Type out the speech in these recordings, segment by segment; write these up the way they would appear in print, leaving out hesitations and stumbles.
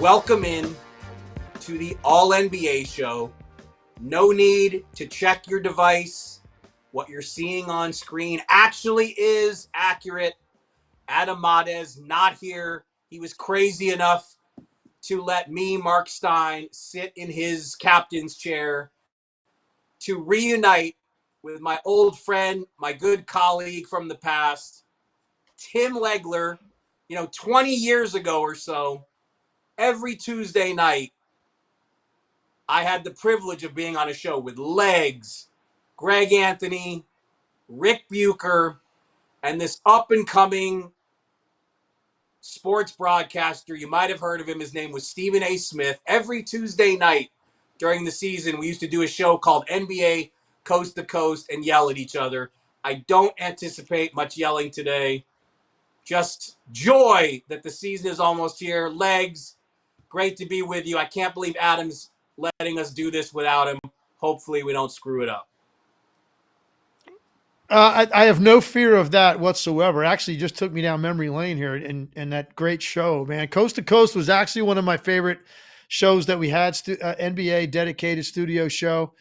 welcome in to the All NBA show. No need to check your device. What you're seeing on screen actually is accurate. Adam Madez not here. He was crazy enough to let me, Marc Stein, sit in his captain's chair to reunite with my old friend, my good colleague from the past, Tim Legler. 20 years ago or so, every Tuesday night, I had the privilege of being on a show with Legs, Greg Anthony, Rick Bucher, and this up-and-coming sports broadcaster. You might have heard of him. His name was Stephen A. Smith. Every Tuesday night during the season, we used to do a show called NBA Coast to Coast and yell at each other. I don't anticipate much yelling today. Just joy that the season is almost here. Legs, great to be with you. I can't believe Adam's letting us do this without him. Hopefully we don't screw it up. I have no fear of that whatsoever. Actually, just took me down memory lane here, and that great show, man. Coast to Coast was actually one of my favorite shows that we had. NBA dedicated studio show.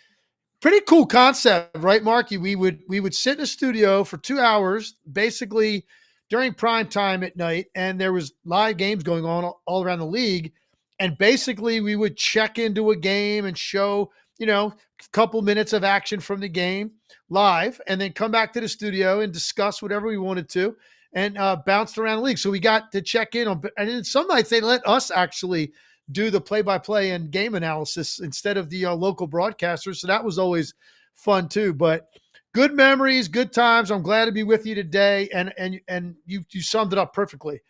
Pretty cool concept, right, Mark? We would sit in a studio for 2 hours, basically during prime time at night, and there was live games going on all around the league, and basically we would check into a game and show, a couple minutes of action from the game live, and then come back to the studio and discuss whatever we wanted to, and bounced around the league. So we got to check in on, and then some nights they let us actually do the play-by-play and game analysis instead of the local broadcasters. So that was always fun too. But good memories, good times. I'm glad to be with you today, and you summed it up perfectly.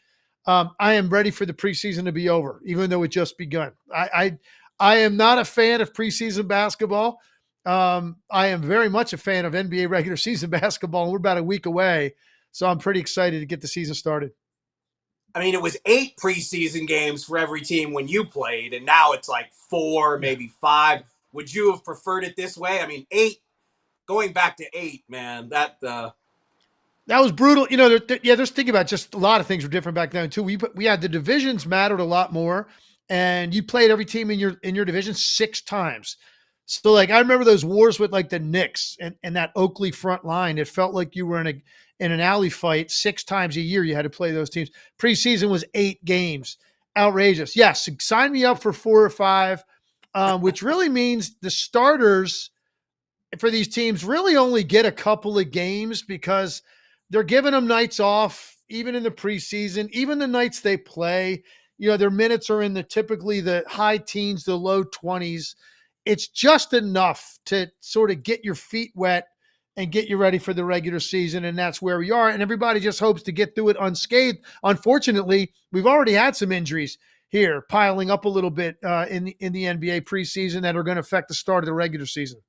I am ready for the preseason to be over, even though it just begun. I am not a fan of preseason basketball. I am very much a fan of NBA regular season basketball, and we're about a week away. So I'm pretty excited to get the season started. I mean, it was 8 preseason games for every team when you played, and now it's like 4, maybe 5. Would you have preferred it this way? I mean, 8, going back to 8, man, that was brutal. There's thinking about just a lot of things were different back then too. We had the divisions mattered a lot more, and you played every team in your division 6 times. So like I remember those wars with like the Knicks and that Oakley front line. It felt like you were in an alley fight 6 times a year. You had to play those teams. Preseason was 8 games. Outrageous. Yes, sign me up for 4 or 5, which really means the starters for these teams really only get a couple of games because they're giving them nights off, even in the preseason, even the nights they play. Their minutes are in typically the high teens, the low 20s. It's just enough to sort of get your feet wet and get you ready for the regular season. And that's where we are. And everybody just hopes to get through it unscathed. Unfortunately, we've already had some injuries here piling up a little bit in the NBA preseason that are going to affect the start of the regular season.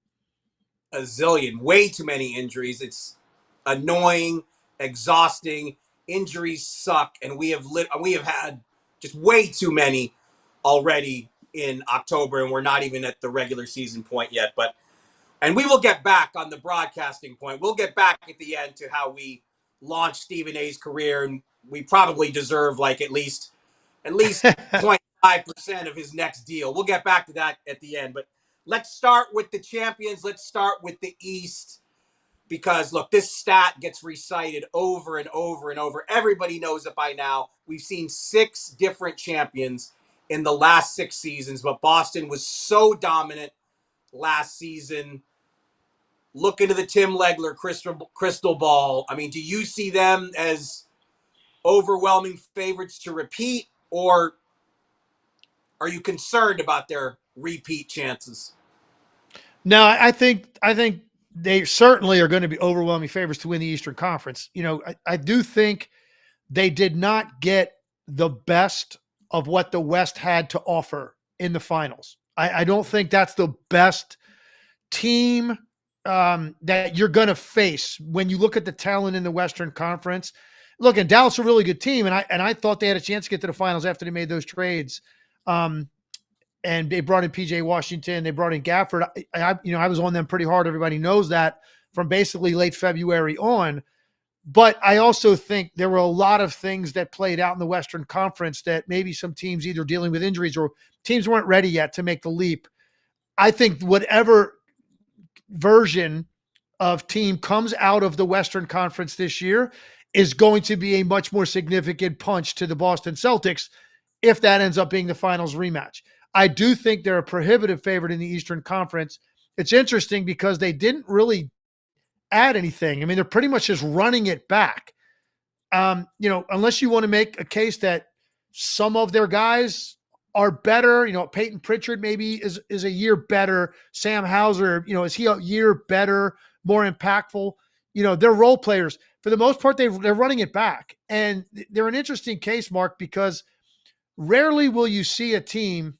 A zillion, way too many injuries. It's annoying, exhausting. Injuries suck. And we have had just way too many already in October, and we're not even at the regular season point yet. And we will get back on the broadcasting point. We'll get back at the end to how we launched Stephen A's career, and we probably deserve like at least 0.5% of his next deal. We'll get back to that at the end. But let's start with the champions. Let's start with the East, because look, this stat gets recited over and over and over. Everybody knows it by now. We've seen 6 different champions in the last 6 seasons, but Boston was so dominant last season. Look into the Tim Legler crystal ball. I mean, do you see them as overwhelming favorites to repeat, or are you concerned about their repeat chances? No, I think they certainly are going to be overwhelming favorites to win the Eastern Conference. I do think they did not get the best of what the West had to offer in the finals. I don't think that's the best team that you're going to face when you look at the talent in the Western Conference. Look, and Dallas is a really good team, and I thought they had a chance to get to the finals after they made those trades. And they brought in PJ Washington, they brought in Gafford. I was on them pretty hard. Everybody knows that from basically late February on. But I also think there were a lot of things that played out in the Western Conference that maybe some teams either dealing with injuries or teams weren't ready yet to make the leap. I think whatever version of team comes out of the Western Conference this year is going to be a much more significant punch to the Boston Celtics if that ends up being the finals rematch. I do think they're a prohibitive favorite in the Eastern Conference. It's interesting because they didn't really add anything. I mean, they're pretty much just running it back. Unless you want to make a case that some of their guys are better, Peyton Pritchard maybe is a year better. Sam Hauser, is he a year better, more impactful? They're role players. For the most part, they're running it back. And they're an interesting case, Mark, because rarely will you see a team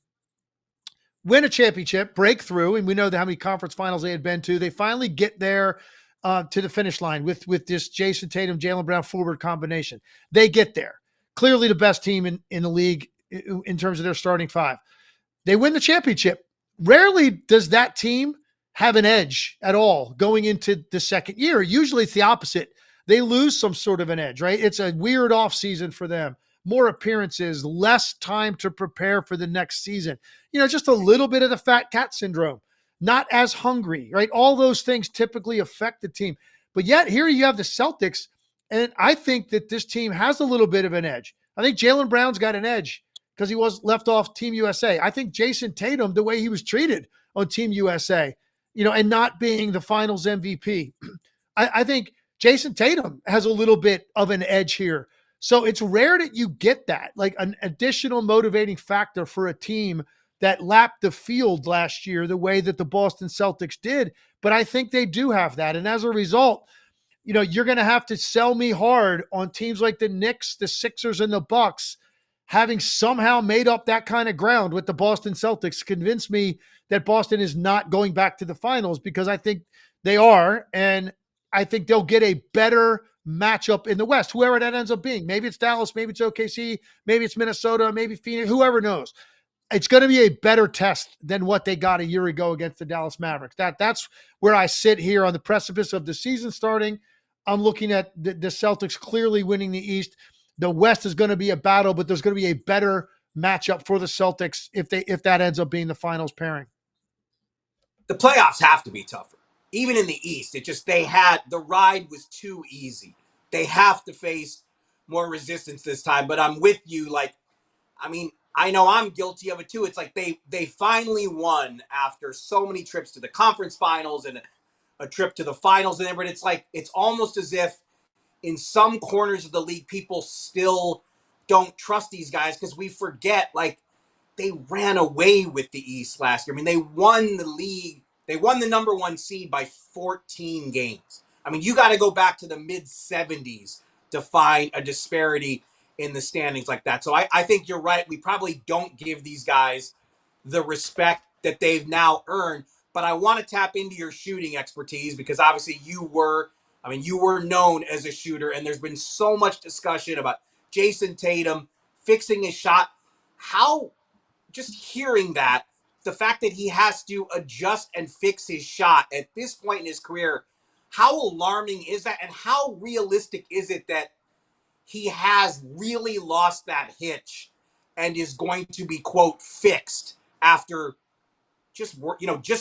win a championship, break through, and we know how many conference finals they had been to. They finally get there to the finish line with this Jayson Tatum, Jaylen Brown forward combination. They get there. Clearly the best team in the league in terms of their starting five. They win the championship. Rarely does that team have an edge at all going into the second year. Usually it's the opposite. They lose some sort of an edge, right? It's a weird offseason for them. More appearances, less time to prepare for the next season. Just a little bit of the fat cat syndrome. Not as hungry, right? All those things typically affect the team. But yet here you have the Celtics, and I think that this team has a little bit of an edge. I think Jaylen Brown's got an edge because he was left off Team USA. I think Jayson Tatum, the way he was treated on Team USA, and not being the finals MVP, I think Jayson Tatum has a little bit of an edge here. So it's rare that you get that, like an additional motivating factor for a team that lapped the field last year the way that the Boston Celtics did. But I think they do have that. And as a result, you're going to have to sell me hard on teams like the Knicks, the Sixers, and the Bucks having somehow made up that kind of ground with the Boston Celtics. Convince me that Boston is not going back to the finals, because I think they are. And I think they'll get a better matchup in the West, whoever that ends up being. Maybe it's Dallas, maybe it's OKC, maybe it's Minnesota, maybe Phoenix, whoever knows. It's going to be a better test than what they got a year ago against the Dallas Mavericks. That's where I sit here on the precipice of the season starting. I'm looking at the Celtics clearly winning the East. The West is going to be a battle, but there's going to be a better matchup for the Celtics if that ends up being the finals pairing. The playoffs have to be tougher. Even in the East, the ride was too easy. They have to face more resistance this time, but I'm with you. I know I'm guilty of it too. It's like they finally won after so many trips to the conference finals and a trip to the finals and everything. It's like, it's almost as if in some corners of the league, people still don't trust these guys because we forget, they ran away with the East last year. I mean, they won the league. They won the number one seed by 14 games. I mean, you got to go back to the mid-70s to find a disparity in the standings like that. So I think you're right. We probably don't give these guys the respect that they've now earned. But I want to tap into your shooting expertise because obviously you were known as a shooter, and there's been so much discussion about Jayson Tatum fixing his shot. How, just hearing that, the fact that he has to adjust and fix his shot at this point in his career, how alarming is that? And how realistic is it that he has really lost that hitch and is going to be, quote, fixed after just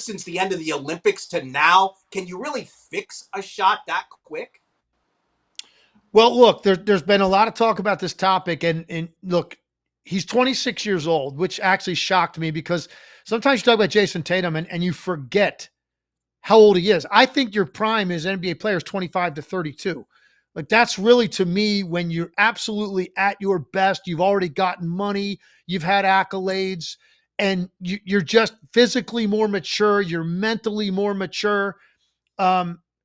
since the end of the Olympics to now? Can you really fix a shot that quick? Well, look, there's been a lot of talk about this topic, and look, he's 26 years old, which actually shocked me because sometimes you talk about Jayson Tatum and you forget how old he is. I think your prime as an NBA player is 25 to 32. Like, that's really, to me, when you're absolutely at your best. You've already gotten money, you've had accolades, and you're just physically more mature. You're mentally more mature.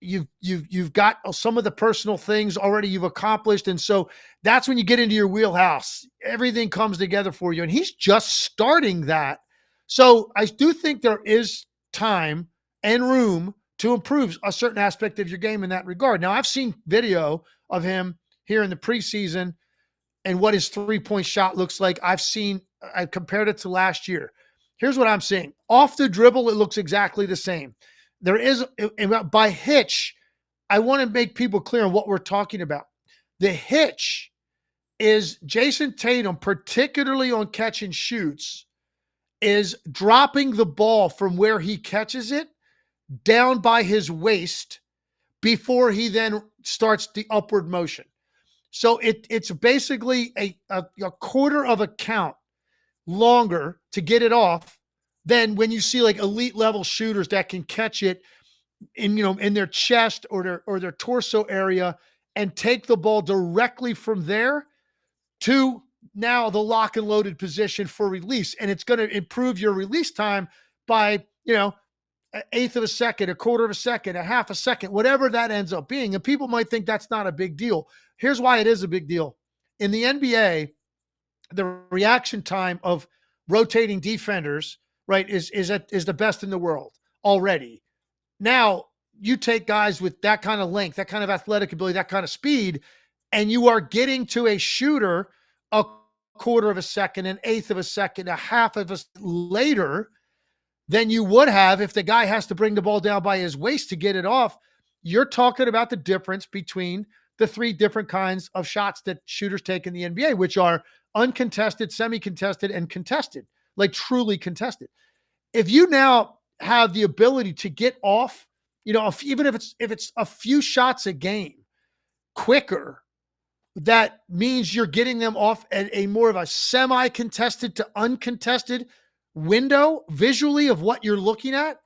You've got some of the personal things already you've accomplished. And so that's when you get into your wheelhouse. Everything comes together for you. And he's just starting that. So I do think there is time and room to improve a certain aspect of your game in that regard. Now, I've seen video of him here in the preseason and what his three-point shot looks like. I compared it to last year. Here's what I'm seeing. Off the dribble, it looks exactly the same. There is, by hitch, I want to make people clear on what we're talking about. The hitch is Jayson Tatum, particularly on catch and shoots, is dropping the ball from where he catches it down by his waist before he then starts the upward motion. So it's basically a quarter of a count longer to get it off than when you see like elite level shooters that can catch it in their chest or their torso area and take the ball directly from there to now the lock and loaded position for release. And it's going to improve your release time by, an eighth of a second, a quarter of a second, a half a second, whatever that ends up being. And people might think that's not a big deal. Here's why it is a big deal. In the NBA, the reaction time of rotating defenders, right, is the best in the world already. Now, you take guys with that kind of length, that kind of athletic ability, that kind of speed, and you are getting to a shooter a quarter of a second, an eighth of a second, a half of a later than you would have if the guy has to bring the ball down by his waist to get it off. You're talking about the difference between the three different kinds of shots that shooters take in the NBA, which are uncontested, semi-contested, and contested, like truly contested. If you now have the ability to get off, even if it's a few shots a game quicker, that means you're getting them off at a more of a semi-contested to uncontested window visually of what you're looking at.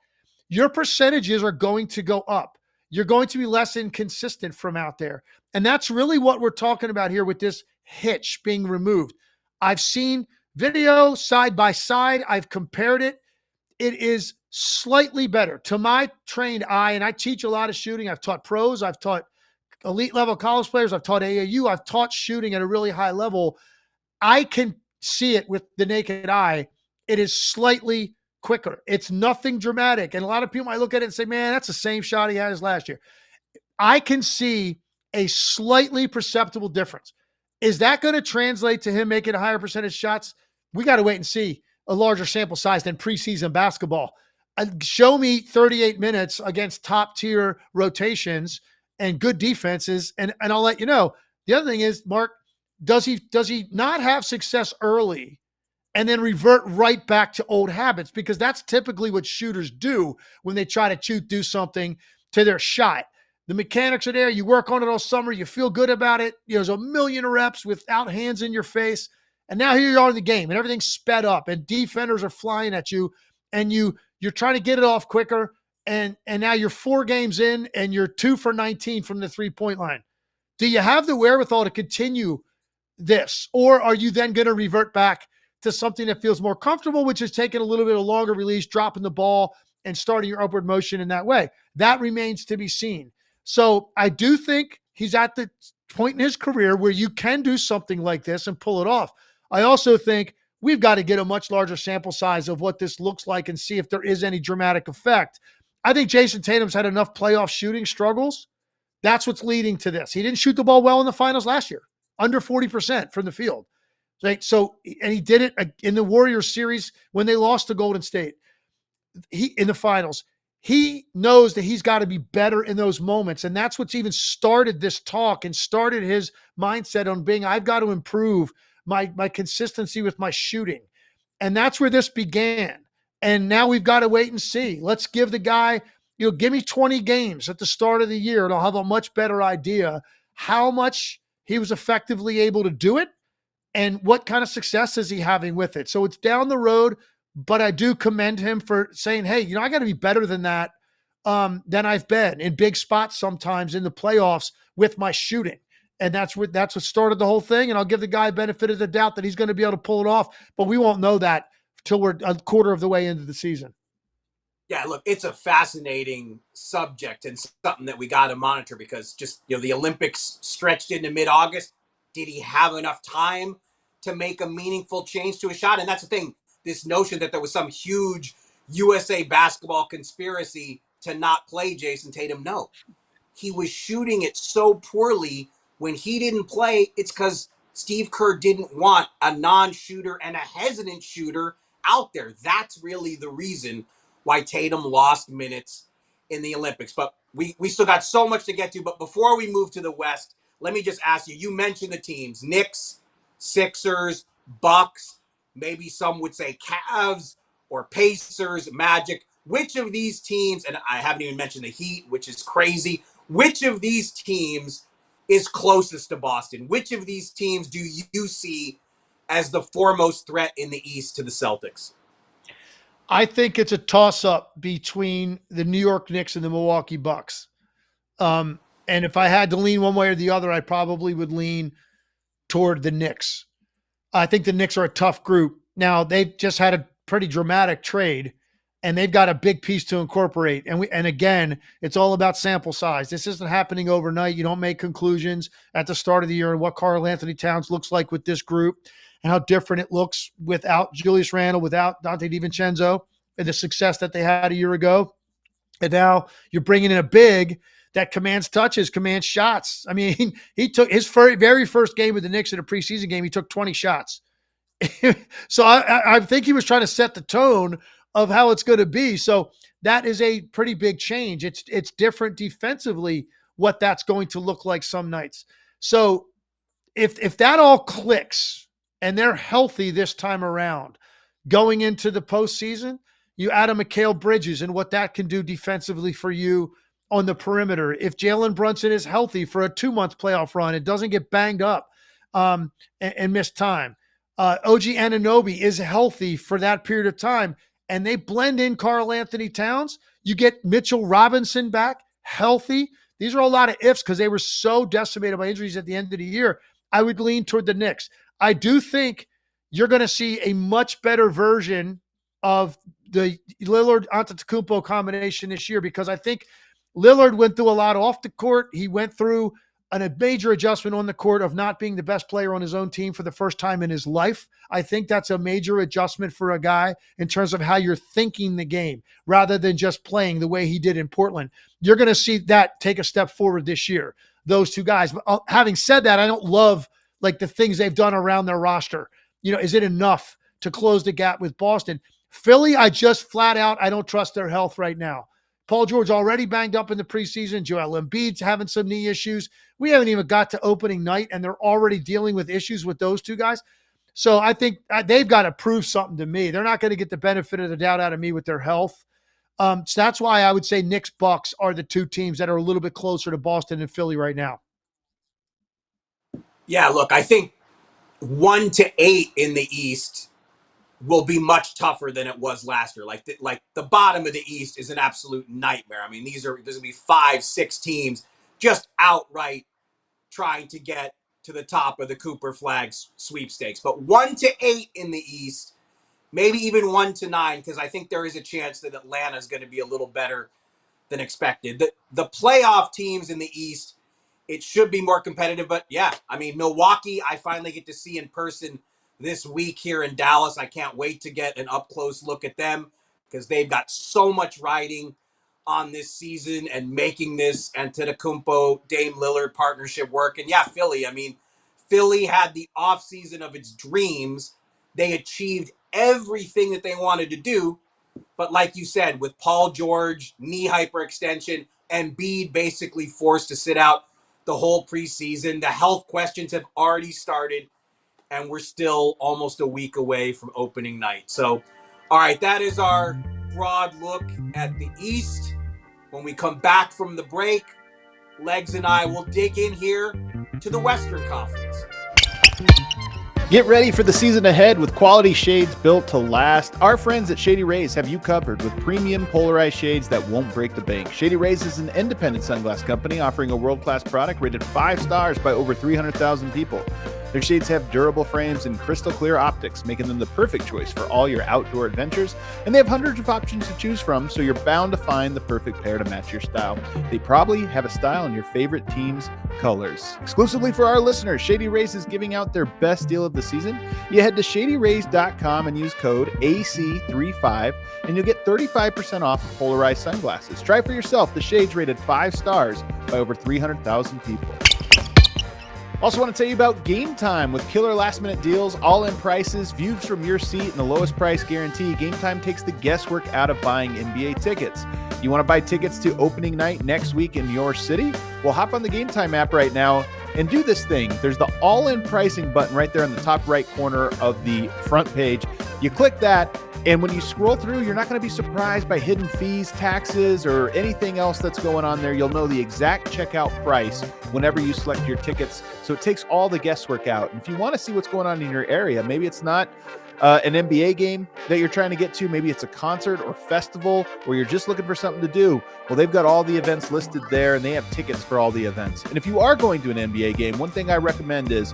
Your percentages are going to go up. You're going to be less inconsistent from out there. And that's really what we're talking about here with this hitch being removed. I've seen video side by side. I've compared it. It is slightly better to my trained eye. And I teach a lot of shooting. I've taught pros. I've taught elite level college players. I've taught AAU. I've taught shooting at a really high level. I can see it with the naked eye. It is slightly quicker. It's nothing dramatic. And a lot of people might look at it and say, man, that's the same shot he had as last year. I can see a slightly perceptible difference. Is that going to translate to him making a higher percentage shots? We got to wait and see a larger sample size than preseason basketball. Show me 38 minutes against top tier rotations and good defenses, and I'll let you know. The other thing is, Mark, does he not have success early and then revert right back to old habits? Because that's typically what shooters do when they try to do something to their shot. The mechanics are there. You work on it all summer. You feel good about it. There's a million reps without hands in your face. And now here you are in the game and everything's sped up and defenders are flying at you and you're trying to get it off quicker. And now you're 4 games in and you're 2 for 19 from the 3-point line. Do you have the wherewithal to continue this? Or are you then going to revert back to something that feels more comfortable, which is taking a little bit of longer release, dropping the ball and starting your upward motion in that way? That remains to be seen. So I do think he's at the point in his career where you can do something like this and pull it off. I also think we've got to get a much larger sample size of what this looks like and see if there is any dramatic effect. I think Jayson Tatum's had enough playoff shooting struggles. That's what's leading to this. He didn't shoot the ball well in the finals last year, under 40% from the field. Right? So, and he did it in the Warriors series when they lost to Golden State. In the finals, he knows that he's got to be better in those moments. And that's what's even started this talk and started his mindset on being, I've got to improve my consistency with my shooting. And that's where this began. And now we've got to wait and see. Let's give the guy, give me 20 games at the start of the year and I'll have a much better idea how much he was effectively able to do it and what kind of success is he having with it. So it's down the road, but I do commend him for saying, hey, I got to be better than that, than I've been in big spots sometimes in the playoffs with my shooting. And that's what started the whole thing. And I'll give the guy benefit of the doubt that he's going to be able to pull it off, but we won't know that till we're a quarter of the way into the season. Yeah, look, it's a fascinating subject and something that we got to monitor because just, the Olympics stretched into mid-August. Did he have enough time to make a meaningful change to his shot? And that's the thing, this notion that there was some huge USA basketball conspiracy to not play Jayson Tatum. No, he was shooting it so poorly when he didn't play. It's because Steve Kerr didn't want a non-shooter and a hesitant shooter out there. That's really the reason why Tatum lost minutes in the Olympics. But we still got so much to get to. But before we move to the West, let me just ask you, you mentioned the teams, Knicks, Sixers, Bucks, maybe some would say Cavs or Pacers, Magic. Which of these teams, and I haven't even mentioned the Heat, which is crazy, which of these teams is closest to Boston? Which of these teams do you see as the foremost threat in the East to the Celtics? I think it's a toss-up between the New York Knicks and the Milwaukee Bucks. And if I had to lean one way or the other, I probably would lean toward the Knicks. I think the Knicks are a tough group. Now, they've just had a pretty dramatic trade, and they've got a big piece to incorporate. And again, it's all about sample size. This isn't happening overnight. You don't make conclusions at the start of the year on what Karl-Anthony Towns looks like with this group and how different it looks without Julius Randle, without Dante DiVincenzo, and the success that they had a year ago. And now you're bringing in a big that commands touches, commands shots. I mean, he took his very first game with the Knicks in a preseason game, he took 20 shots. So I think he was trying to set the tone of how it's going to be. So that is a pretty big change. It's different defensively what that's going to look like some nights. So if that all clicks and they're healthy this time around, going into the postseason, you add a Mikal Bridges and what that can do defensively for you on the perimeter. If Jalen Brunson is healthy for a 2-month playoff run, it doesn't get banged up and miss time. OG Anunoby is healthy for that period of time, and they blend in Karl-Anthony Towns. You get Mitchell Robinson back healthy. These are a lot of ifs because they were so decimated by injuries at the end of the year. I would lean toward the Knicks. I do think you're going to see a much better version of the Lillard-Antetokounmpo combination this year because I think Lillard went through a lot off the court. He went through a major adjustment on the court of not being the best player on his own team for the first time in his life. I think that's a major adjustment for a guy in terms of how you're thinking the game rather than just playing the way he did in Portland. You're going to see that take a step forward this year, those two guys. But having said that, I don't love like the things they've done around their roster. You know, is it enough to close the gap with Boston? Philly, I just flat out, I don't trust their health right now. Paul George already banged up in the preseason. Joel Embiid's having some knee issues. We haven't even got to opening night, and they're already dealing with issues with those two guys. So I think they've got to prove something to me. They're not going to get the benefit of the doubt out of me with their health. So that's why I would say Knicks Bucks are the two teams that are a little bit closer to Boston and Philly right now. Yeah, look, I think 1 to 8 in the East will be much tougher than it was last year. Like the bottom of the East is an absolute nightmare. I mean, there's going to be 5-6 teams just outright trying to get to the top of the Cooper Flag sweepstakes. But 1 to 8 in the East, maybe even 1 to 9, because I think there is a chance that Atlanta is going to be a little better than expected. The playoff teams in the East, it should be more competitive. But yeah, I mean, Milwaukee, I finally get to see in person this week here in Dallas. I can't wait to get an up-close look at them because they've got so much riding on this season and making this Antetokounmpo Dame Lillard partnership work. And yeah, Philly. I mean, Philly had the offseason of its dreams. They achieved everything that they wanted to do. But like you said, with Paul George, knee hyperextension, and Embiid basically forced to sit out the whole preseason, the health questions have already started. And we're still almost a week away from opening night. So, all right, that is our broad look at the East. When we come back from the break, Legs and I will dig in here to the Western Conference. Get ready for the season ahead with quality shades built to last. Our friends at Shady Rays have you covered with premium polarized shades that won't break the bank. Shady Rays is an independent sunglass company offering a world-class product rated 5 stars by over 300,000 people. Their shades have durable frames and crystal clear optics, making them the perfect choice for all your outdoor adventures. And they have hundreds of options to choose from, so you're bound to find the perfect pair to match your style. They probably have a style in your favorite team's colors. Exclusively for our listeners, Shady Rays is giving out their best deal of the season. You head to shadyrays.com and use code AC35, and you'll get 35% off of polarized sunglasses. Try for yourself the shades rated 5 stars by over 300,000 people. Also want to tell you about Game Time. With killer last-minute deals, all-in prices, views from your seat, and the lowest price guarantee, Game Time takes the guesswork out of buying NBA tickets. You want to buy tickets to opening night next week in your city? Well, hop on the Game Time app right now and do this thing. There's the all-in pricing button right there in the top right corner of the front page. You click that, and when you scroll through, you're not going to be surprised by hidden fees, taxes, or anything else that's going on there. You'll know the exact checkout price whenever you select your tickets. So it takes all the guesswork out. And if you want to see what's going on in your area, maybe it's not an NBA game that you're trying to get to. Maybe it's a concert or festival, or you're just looking for something to do. Well, they've got all the events listed there, and they have tickets for all the events. And if you are going to an NBA game, one thing I recommend is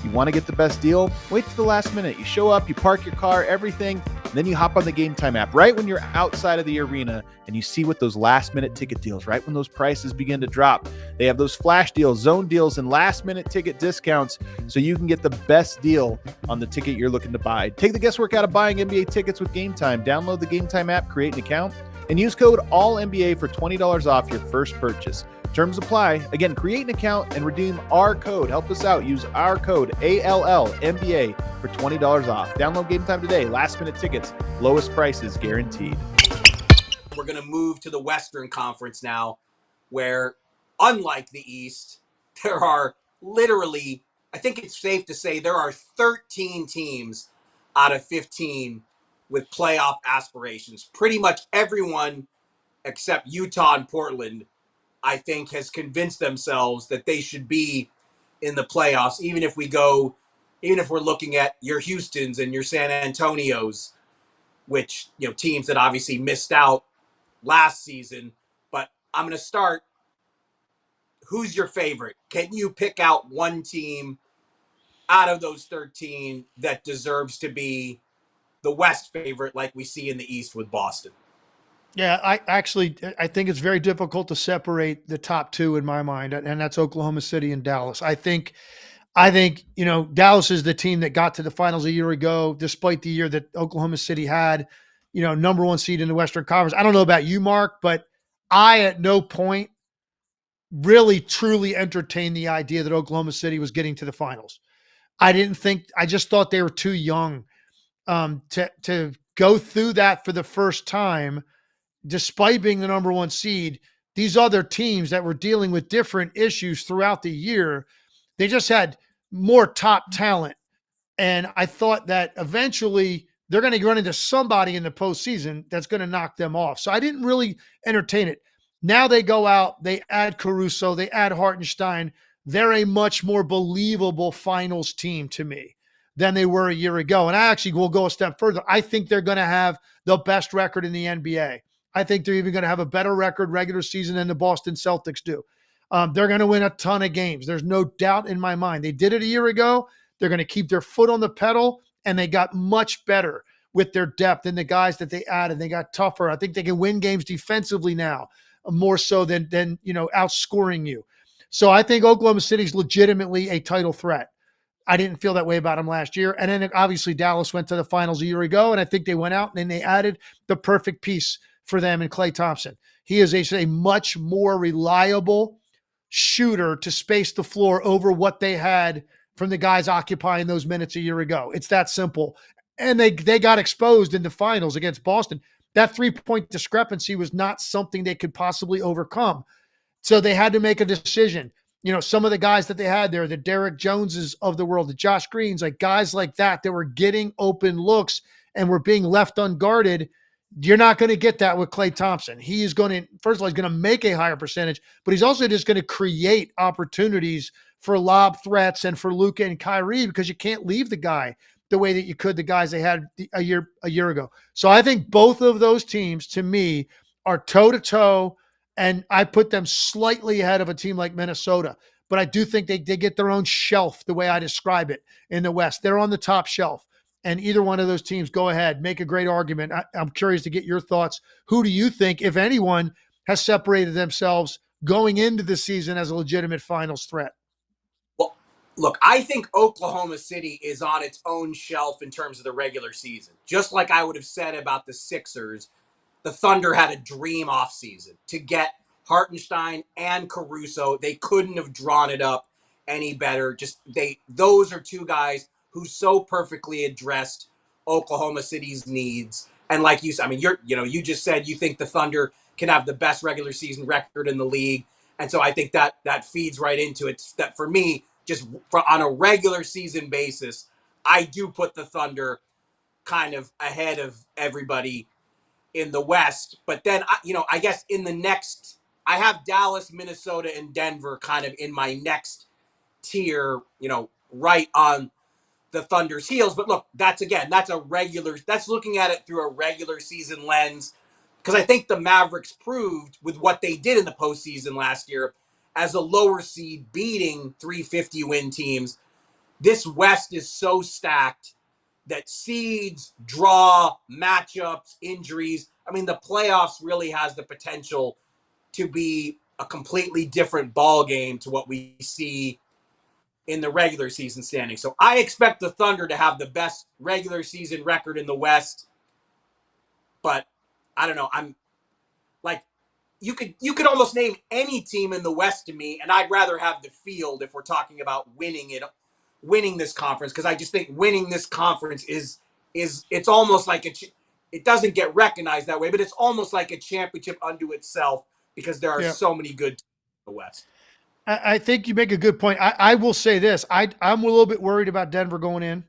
you want to get the best deal, wait to the last minute. You show up, you park your car, everything, and then you hop on the Game Time app right when you're outside of the arena and you see what those last minute ticket deals, right when those prices begin to drop. They have those flash deals, zone deals, and last minute ticket discounts so you can get the best deal on the ticket you're looking to buy. Take the guesswork out of buying NBA tickets with Game Time. Download the Game Time app, create an account, and use code ALLNBA for $20 off your first purchase. Terms apply. Again, create an account and redeem our code. Help us out. Use our code ALLNBA for $20 off. Download Game Time today. Last minute tickets. Lowest prices guaranteed. We're going to move to the Western Conference now, where, unlike the East, there are literally, I think it's safe to say, there are 13 teams out of 15 with playoff aspirations. Pretty much everyone except Utah and Portland, I think, has convinced themselves that they should be in the playoffs, even if we're looking at your Houstons and your San Antonios, which, teams that obviously missed out last season. But I'm going to start. Who's your favorite? Can you pick out one team out of those 13 that deserves to be the West favorite like we see in the East with Boston? Yeah, I think it's very difficult to separate the top two in my mind, and that's Oklahoma City and Dallas. I think, Dallas is the team that got to the finals a year ago, despite the year that Oklahoma City had, number one seed in the Western Conference. I don't know about you, Mark, but I at no point really truly entertained the idea that Oklahoma City was getting to the finals. I just thought they were too young to go through that for the first time. Despite being the number one seed, these other teams that were dealing with different issues throughout the year, they just had more top talent. And I thought that eventually they're going to run into somebody in the postseason that's going to knock them off. So I didn't really entertain it. Now they go out, they add Caruso, they add Hartenstein. They're a much more believable finals team to me than they were a year ago. And I actually will go a step further. I think they're going to have the best record in the NBA. I think they're even going to have a better record regular season than the Boston Celtics do. They're going to win a ton of games. There's no doubt in my mind. They did it a year ago. They're going to keep their foot on the pedal, and they got much better with their depth and the guys that they added. They got tougher. I think they can win games defensively now, more so than outscoring you. So I think Oklahoma City's legitimately a title threat. I didn't feel that way about them last year. And then obviously Dallas went to the finals a year ago, and I think they went out and they added the perfect piece for them in Klay Thompson. He is a much more reliable shooter to space the floor over what they had from the guys occupying those minutes a year ago. It's that simple. And they got exposed in the finals against Boston. That 3-point discrepancy was not something they could possibly overcome. So they had to make a decision. Some of the guys that they had there, the Derek Joneses of the world, the Josh Greens, like guys like that were getting open looks and were being left unguarded. You're not going to get that with Klay Thompson. He is going to, first of all, he's going to make a higher percentage, but he's also just going to create opportunities for lob threats and for Luka and Kyrie, because you can't leave the guy the way that you could the guys they had a year ago. So I think both of those teams, to me, are toe-to-toe, and I put them slightly ahead of a team like Minnesota. But I do think they get their own shelf, the way I describe it, in the West. They're on the top shelf. And either one of those teams, go ahead, make a great argument. I'm curious to get your thoughts. Who do you think, if anyone, has separated themselves going into the season as a legitimate finals threat? Well, look, I think Oklahoma City is on its own shelf in terms of the regular season. Just like I would have said about the Sixers, the Thunder had a dream offseason to get Hartenstein and Caruso. They couldn't have drawn it up any better. Just those are two guys who so perfectly addressed Oklahoma City's needs. And like you said, I mean, you just said you think the Thunder can have the best regular season record in the league. And so I think that feeds right into it. That for me, on a regular season basis, I do put the Thunder kind of ahead of everybody in the West. But then, I guess in the next, I have Dallas, Minnesota, and Denver kind of in my next tier, right on the Thunder's heels. But look, that's looking at it through a regular season lens. Because I think the Mavericks proved with what they did in the postseason last year as a lower seed beating 350 win teams. This West is so stacked that seeds, draw, matchups, injuries. I mean, the playoffs really has the potential to be a completely different ball game to what we see in the regular season standing. So I expect the Thunder to have the best regular season record in the West. But I don't know. I'm like, you could almost name any team in the West to me, and I'd rather have the field if we're talking about winning this conference, because I just think winning this conference is it's almost like it doesn't get recognized that way, but it's almost like a championship unto itself because there are so many good teams in the West. I think you make a good point. I will say this. I'm a little bit worried about Denver going in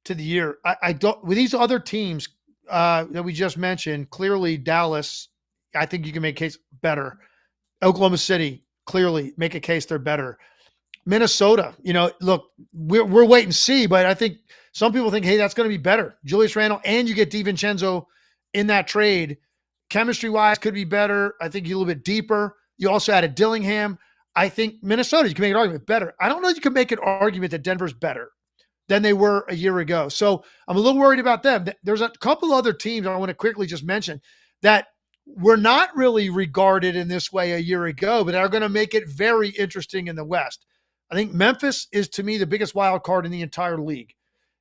to the year. I don't, with these other teams that we just mentioned, clearly Dallas, I think you can make a case better. Oklahoma City, clearly make a case they're better. Minnesota, look, we're wait and see, but I think some people think, hey, that's going to be better. Julius Randle, and you get DiVincenzo in that trade. Chemistry-wise, could be better. I think you're a little bit deeper. You also added Dillingham. I think Minnesota, you can make an argument better. I don't know if you can make an argument that Denver's better than they were a year ago. So I'm a little worried about them. There's a couple other teams I want to quickly just mention that were not really regarded in this way a year ago, but are going to make it very interesting in the West. I think Memphis is, to me, the biggest wild card in the entire league.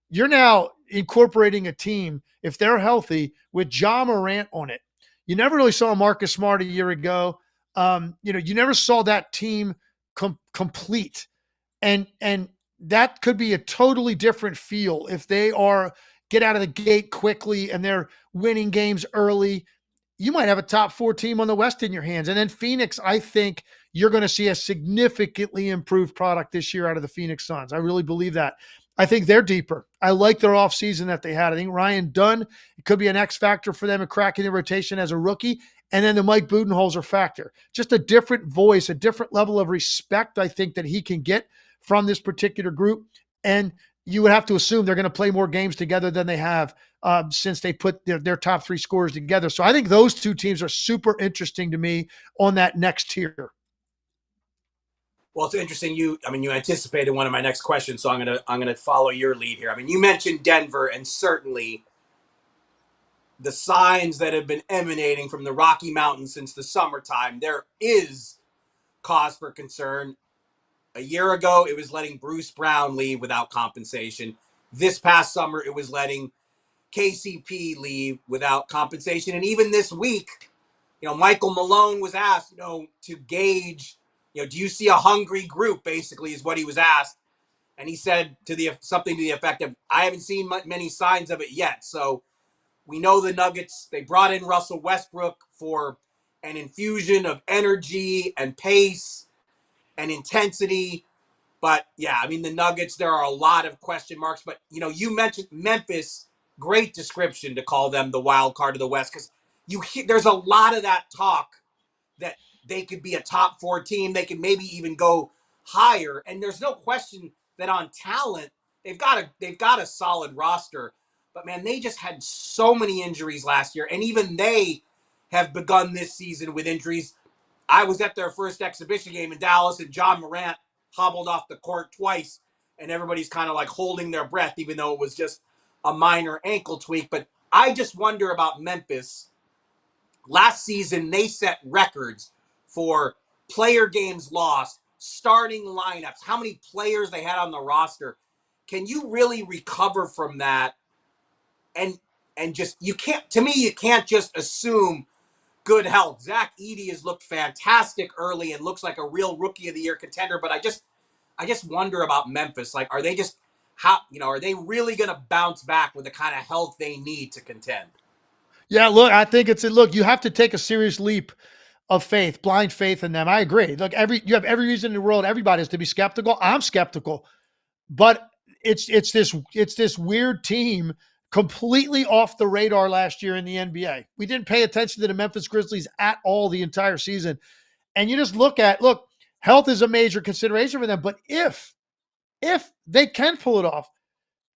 You're now incorporating a team, if they're healthy, with Ja Morant on it. You never really saw Marcus Smart a year ago. You never saw that team complete. And that could be a totally different feel if they get out of the gate quickly and they're winning games early. You might have a top 4 team on the West in your hands. And then Phoenix, I think you're going to see a significantly improved product this year out of the Phoenix Suns. I really believe that. I think they're deeper. I like their offseason that they had. I think Ryan Dunn could be an X factor for them in cracking the rotation as a rookie. And then the Mike Budenholzer factor. Just a different voice, a different level of respect, I think, that he can get from this particular group. And you would have to assume they're going to play more games together than they have since they put their top 3 scorers together. So I think those two teams are super interesting to me on that next tier. Well, it's interesting. You anticipated one of my next questions, so I'm gonna follow your lead here. I mean, you mentioned Denver, and certainly the signs that have been emanating from the Rocky Mountains since the summertime. There is cause for concern. A year ago, it was letting Bruce Brown leave without compensation. This past summer, it was letting KCP leave without compensation. And even this week, Michael Malone was asked, to gauge, do you see a hungry group, basically, is what he was asked. And he said something to the effect of, I haven't seen many signs of it yet. So we know the Nuggets, they brought in Russell Westbrook for an infusion of energy and pace and intensity. But yeah, I mean, the Nuggets, there are a lot of question marks. But, you mentioned Memphis, great description to call them the wild card of the West, because there's a lot of that talk that they could be a top 4 team. They could maybe even go higher. And there's no question that on talent, they've got a solid roster. But man, they just had so many injuries last year. And even they have begun this season with injuries. I was at their first exhibition game in Dallas, and Ja Morant hobbled off the court twice, and everybody's kind of like holding their breath, even though it was just a minor ankle tweak. But I just wonder about Memphis. Last season, they set records for player games lost, starting lineups, how many players they had on the roster. Can you really recover from that? And just, you can't just assume good health. Zach Edey has looked fantastic early and looks like a real rookie of the year contender, but I just wonder about Memphis. Like, are they just are they really going to bounce back with the kind of health they need to contend? Yeah, look, I think look, you have to take a serious leap of faith, blind faith in them. I agree. Look, you have every reason in the world, everybody is to be skeptical. I'm skeptical, but it's this weird team completely off the radar last year in the NBA. We didn't pay attention to the Memphis Grizzlies at all the entire season. And you just look, health is a major consideration for them, but if they can pull it off,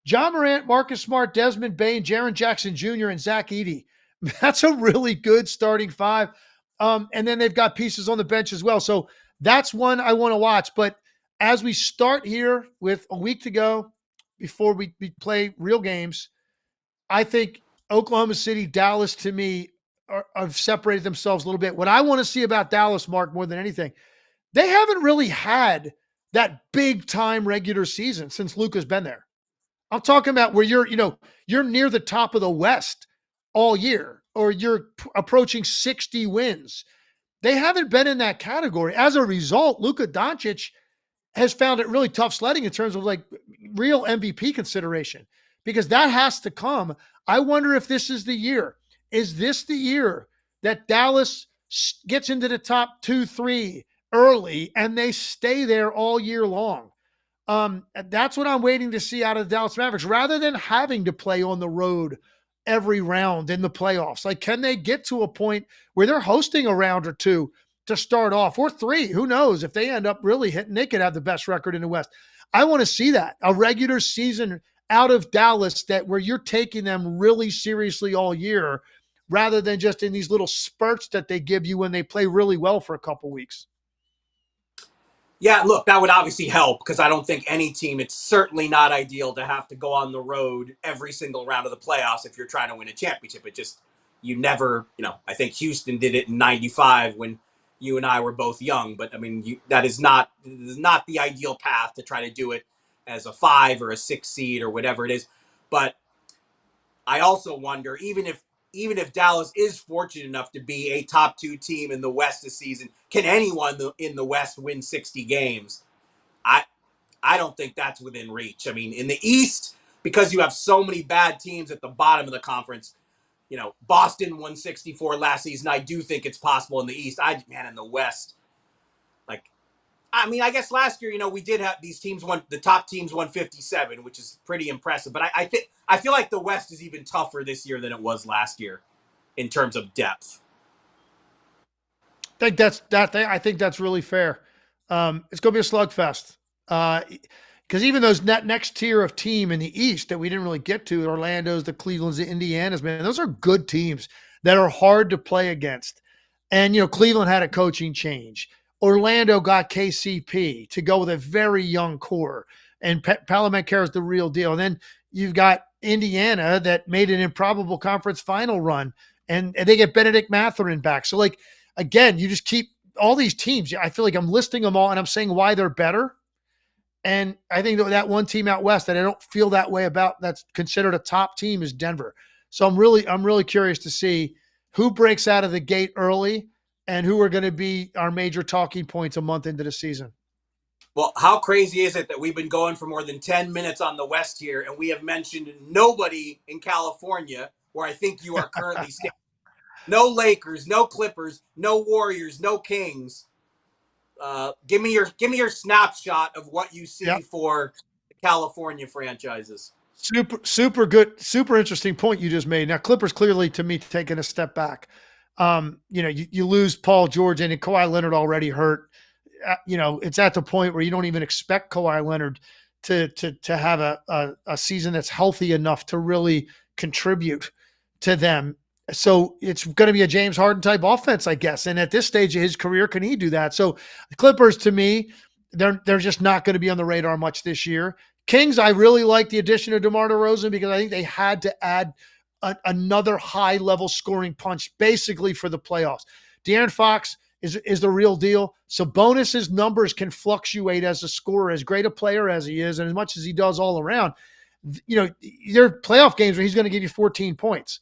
John Morant, Marcus Smart, Desmond Bane, Jaren Jackson Jr., and Zach Edey. That's a really good starting five. And then they've got pieces on the bench as well. So that's one I want to watch. But as we start here with a week to go before we play real games, I think Oklahoma City, Dallas, to me, have separated themselves a little bit. What I want to see about Dallas, Mark, more than anything, they haven't really had that big time regular season since Luka's been there. I'm talking about where you're near the top of the West all year, or you're approaching 60 wins. They haven't been in that category. As a result, Luka Doncic has found it really tough sledding in terms of like real MVP consideration, because that has to come. I wonder if this is the year. Is this the year that Dallas gets into the top 2-3 early and they stay there all year long? That's what I'm waiting to see out of the Dallas Mavericks, rather than having to play on the road every round in the playoffs. Like, can they get to a point where they're hosting a round or two to start off, or three? Who knows? If they end up really hitting, they could have the best record in the West. I want to see that, a regular season out of Dallas that where you're taking them really seriously all year, rather than just in these little spurts that they give you when they play really well for a couple weeks. Yeah, look, that would obviously help, because I don't think any team, it's certainly not ideal to have to go on the road every single round of the playoffs if you're trying to win a championship. It just, you never, I think Houston did it in 95 when you and I were both young, but I mean, that is not the ideal path to try to do it as a 5 or a 6 seed or whatever it is. But I also wonder, even if Dallas is fortunate enough to be a top 2 team in the West this season, can anyone in the West win 60 games? I don't think that's within reach. I mean, in the East, because you have so many bad teams at the bottom of the conference, Boston won 64 last season. I do think it's possible in the East. In the West, I guess last year, we did have these teams the top teams won 57, which is pretty impressive. But I feel like the West is even tougher this year than it was last year in terms of depth. I think that's really fair. It's going to be a slugfest. Because even those next tier of team in the East that we didn't really get to, Orlando's, the Cleveland's, the Indiana's, man, those are good teams that are hard to play against. And, Cleveland had a coaching change. Orlando got KCP to go with a very young core. And Palamecker is the real deal. And then you've got Indiana that made an improbable conference final run. And they get Benedict Mathurin back. So, again, you just keep all these teams. I feel like I'm listing them all and I'm saying why they're better. And I think that one team out West that I don't feel that way about, that's considered a top team, is Denver. So I'm really curious to see who breaks out of the gate early and who are going to be our major talking points a month into the season. Well, how crazy is it that we've been going for more than 10 minutes on the West here, and we have mentioned nobody in California, where I think you are currently standing. No Lakers, no Clippers, no Warriors, no Kings. Give me your snapshot of what you see for the California franchises. Super good, super interesting point you just made. Now, Clippers clearly, to me, taking a step back. You lose Paul George and Kawhi Leonard already hurt. It's at the point where you don't even expect Kawhi Leonard to have a season that's healthy enough to really contribute to them. So it's going to be a James Harden type offense, I guess. And at this stage of his career, can he do that? So the Clippers, to me, they're just not going to be on the radar much this year. Kings, I really like the addition of DeMar DeRozan, because I think they had to add another high-level scoring punch, basically, for the playoffs. De'Aaron Fox is the real deal. Sabonis' numbers can fluctuate as a scorer, as great a player as he is, and as much as he does all around. There are playoff games where he's going to give you 14 points.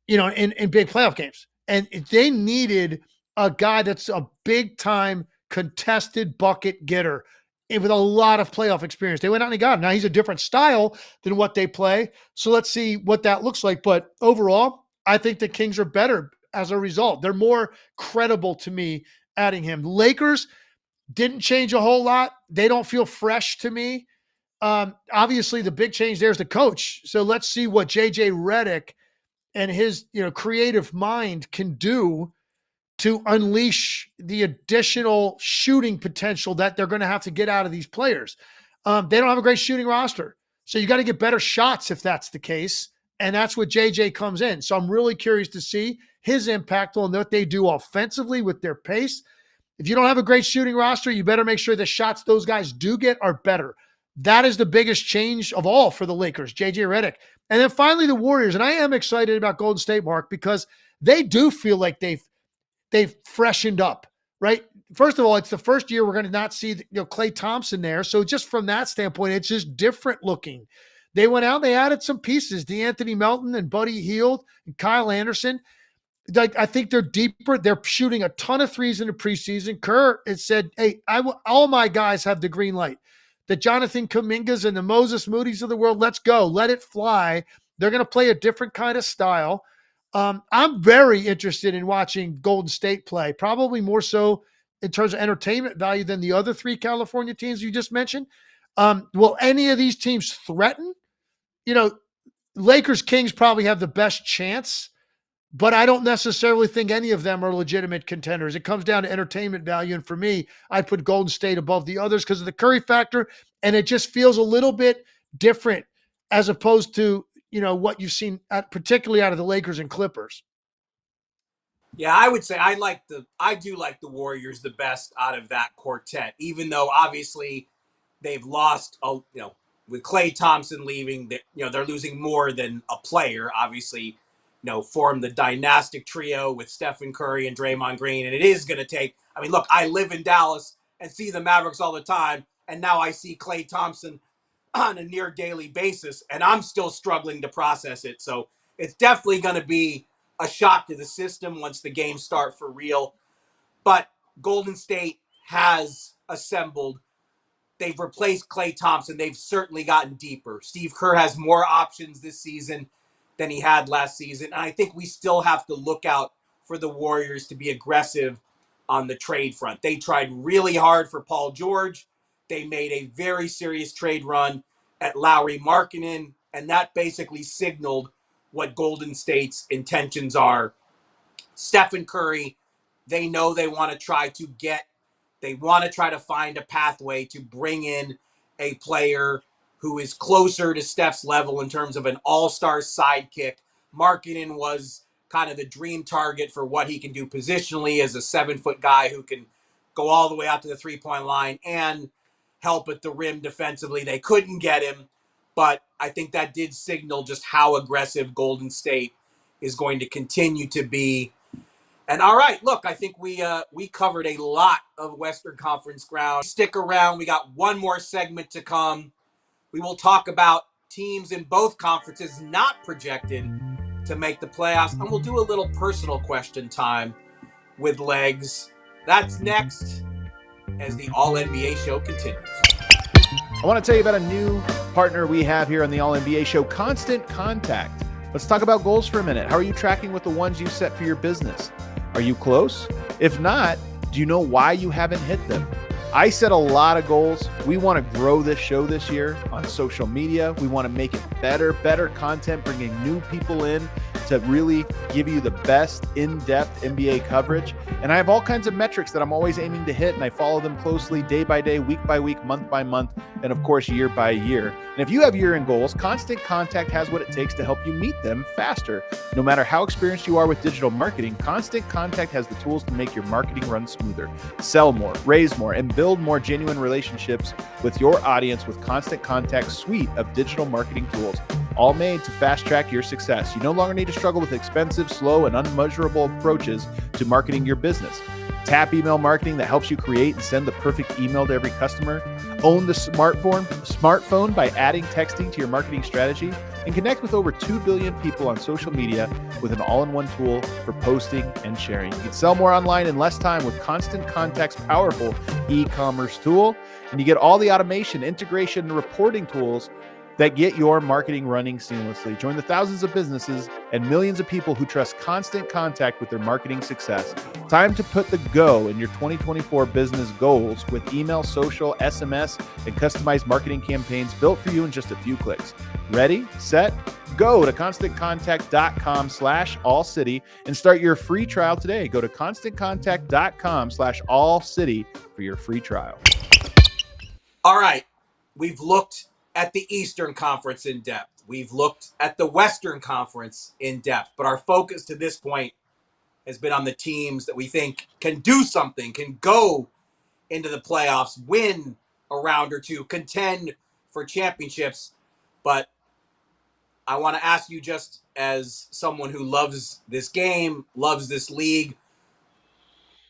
In big playoff games. And they needed a guy that's a big-time contested bucket getter with a lot of playoff experience. They went out and got him. Now he's a different style than what they play. So let's see what that looks like. But overall, I think the Kings are better as a result. They're more credible to me adding him. Lakers didn't change a whole lot. They don't feel fresh to me. Obviously the big change there is the coach. So let's see what JJ Redick and his, creative mind can do to unleash the additional shooting potential that they're going to have to get out of these players. They don't have a great shooting roster. So you got to get better shots if that's the case. And that's what JJ comes in. So I'm really curious to see his impact on what they do offensively with their pace. If you don't have a great shooting roster, you better make sure the shots those guys do get are better. That is the biggest change of all for the Lakers, JJ Redick. And then finally the Warriors. And I am excited about Golden State, Mark, because they do feel like they've freshened up, right? First of all, it's the first year we're going to not see Klay Thompson there. So just from that standpoint, it's just different looking. They went out, they added some pieces, DeAnthony Melton and Buddy Hield and Kyle Anderson. I think they're deeper. They're shooting a ton of threes in the preseason. Kerr has said, hey, all my guys have the green light. The Jonathan Kumingas and the Moses Moody's of the world, let's go. Let it fly. They're going to play a different kind of style. I'm very interested in watching Golden State play, probably more so in terms of entertainment value than the other three California teams you just mentioned. Will any of these teams threaten? Lakers, Kings probably have the best chance, but I don't necessarily think any of them are legitimate contenders. It comes down to entertainment value. And for me, I'd put Golden State above the others because of the Curry factor. And it just feels a little bit different as opposed to, what you've seen particularly out of the Lakers and Clippers. Yeah, I would say I do like the Warriors the best out of that quartet, even though obviously they've lost, with Klay Thompson leaving, they're losing more than a player, obviously, form the dynastic trio with Stephen Curry and Draymond Green. And it is going to take, look, I live in Dallas and see the Mavericks all the time. And now I see Klay Thompson on a near daily basis, and I'm still struggling to process it. So it's definitely going to be a shock to the system once the games start for real. But Golden State has assembled. They've replaced Klay Thompson. They've certainly gotten deeper. Steve Kerr has more options this season than he had last season. And I think we still have to look out for the Warriors to be aggressive on the trade front. They tried really hard for Paul George. They made a very serious trade run at Lauri Markkanen, and that basically signaled what Golden State's intentions are. Stephen Curry, they know they want to try to find a pathway to bring in a player who is closer to Steph's level in terms of an all-star sidekick. Markkanen was kind of the dream target for what he can do positionally as a 7-foot guy who can go all the way out to the three-point line and help at the rim defensively. They couldn't get him, but I think that did signal just how aggressive Golden State is going to continue to be. And all right, look, I think we covered a lot of Western Conference ground. Stick around. We got one more segment to come. We will talk about teams in both conferences not projected to make the playoffs, and we'll do a little personal question time with Legs. That's next as the All-NBA show continues. I want to tell you about a new partner we have here on the All-NBA show, Constant Contact. Let's talk about goals for a minute. How are you tracking with the ones you set for your business? Are you close? If not, do you know why you haven't hit them? I set a lot of goals. We want to grow this show this year on social media. We want to make it better content, bringing new people in to really give you the best in-depth NBA coverage. And I have all kinds of metrics that I'm always aiming to hit, and I follow them closely day by day, week by week, month by month, and of course, year by year. And if you have year-end goals, Constant Contact has what it takes to help you meet them faster. No matter how experienced you are with digital marketing, Constant Contact has the tools to make your marketing run smoother. Sell more, raise more, and build more genuine relationships with your audience with Constant Contact's suite of digital marketing tools, all made to fast-track your success. You no longer need to struggle with expensive, slow, and unmeasurable approaches to marketing your business. Tap email marketing that helps you create and send the perfect email to every customer. Own the smartphone by adding texting to your marketing strategy, and connect with over 2 billion people on social media with an all-in-one tool for posting and sharing. You can sell more online in less time with Constant Contact's powerful e-commerce tool, and you get all the automation, integration, and reporting tools that get your marketing running seamlessly. Join the thousands of businesses and millions of people who trust Constant Contact with their marketing success. Time to put the go in your 2024 business goals with email, social, SMS, and customized marketing campaigns built for you in just a few clicks. Ready, set, go to constantcontact.com/allcity and start your free trial today. Go to constantcontact.com/allcity for your free trial. All right. We've looked at the Eastern Conference in depth. We've looked at the Western Conference in depth. But our focus to this point has been on the teams that we think can do something, can go into the playoffs, win a round or two, contend for championships. But I want to ask you, just as someone who loves this game, loves this league,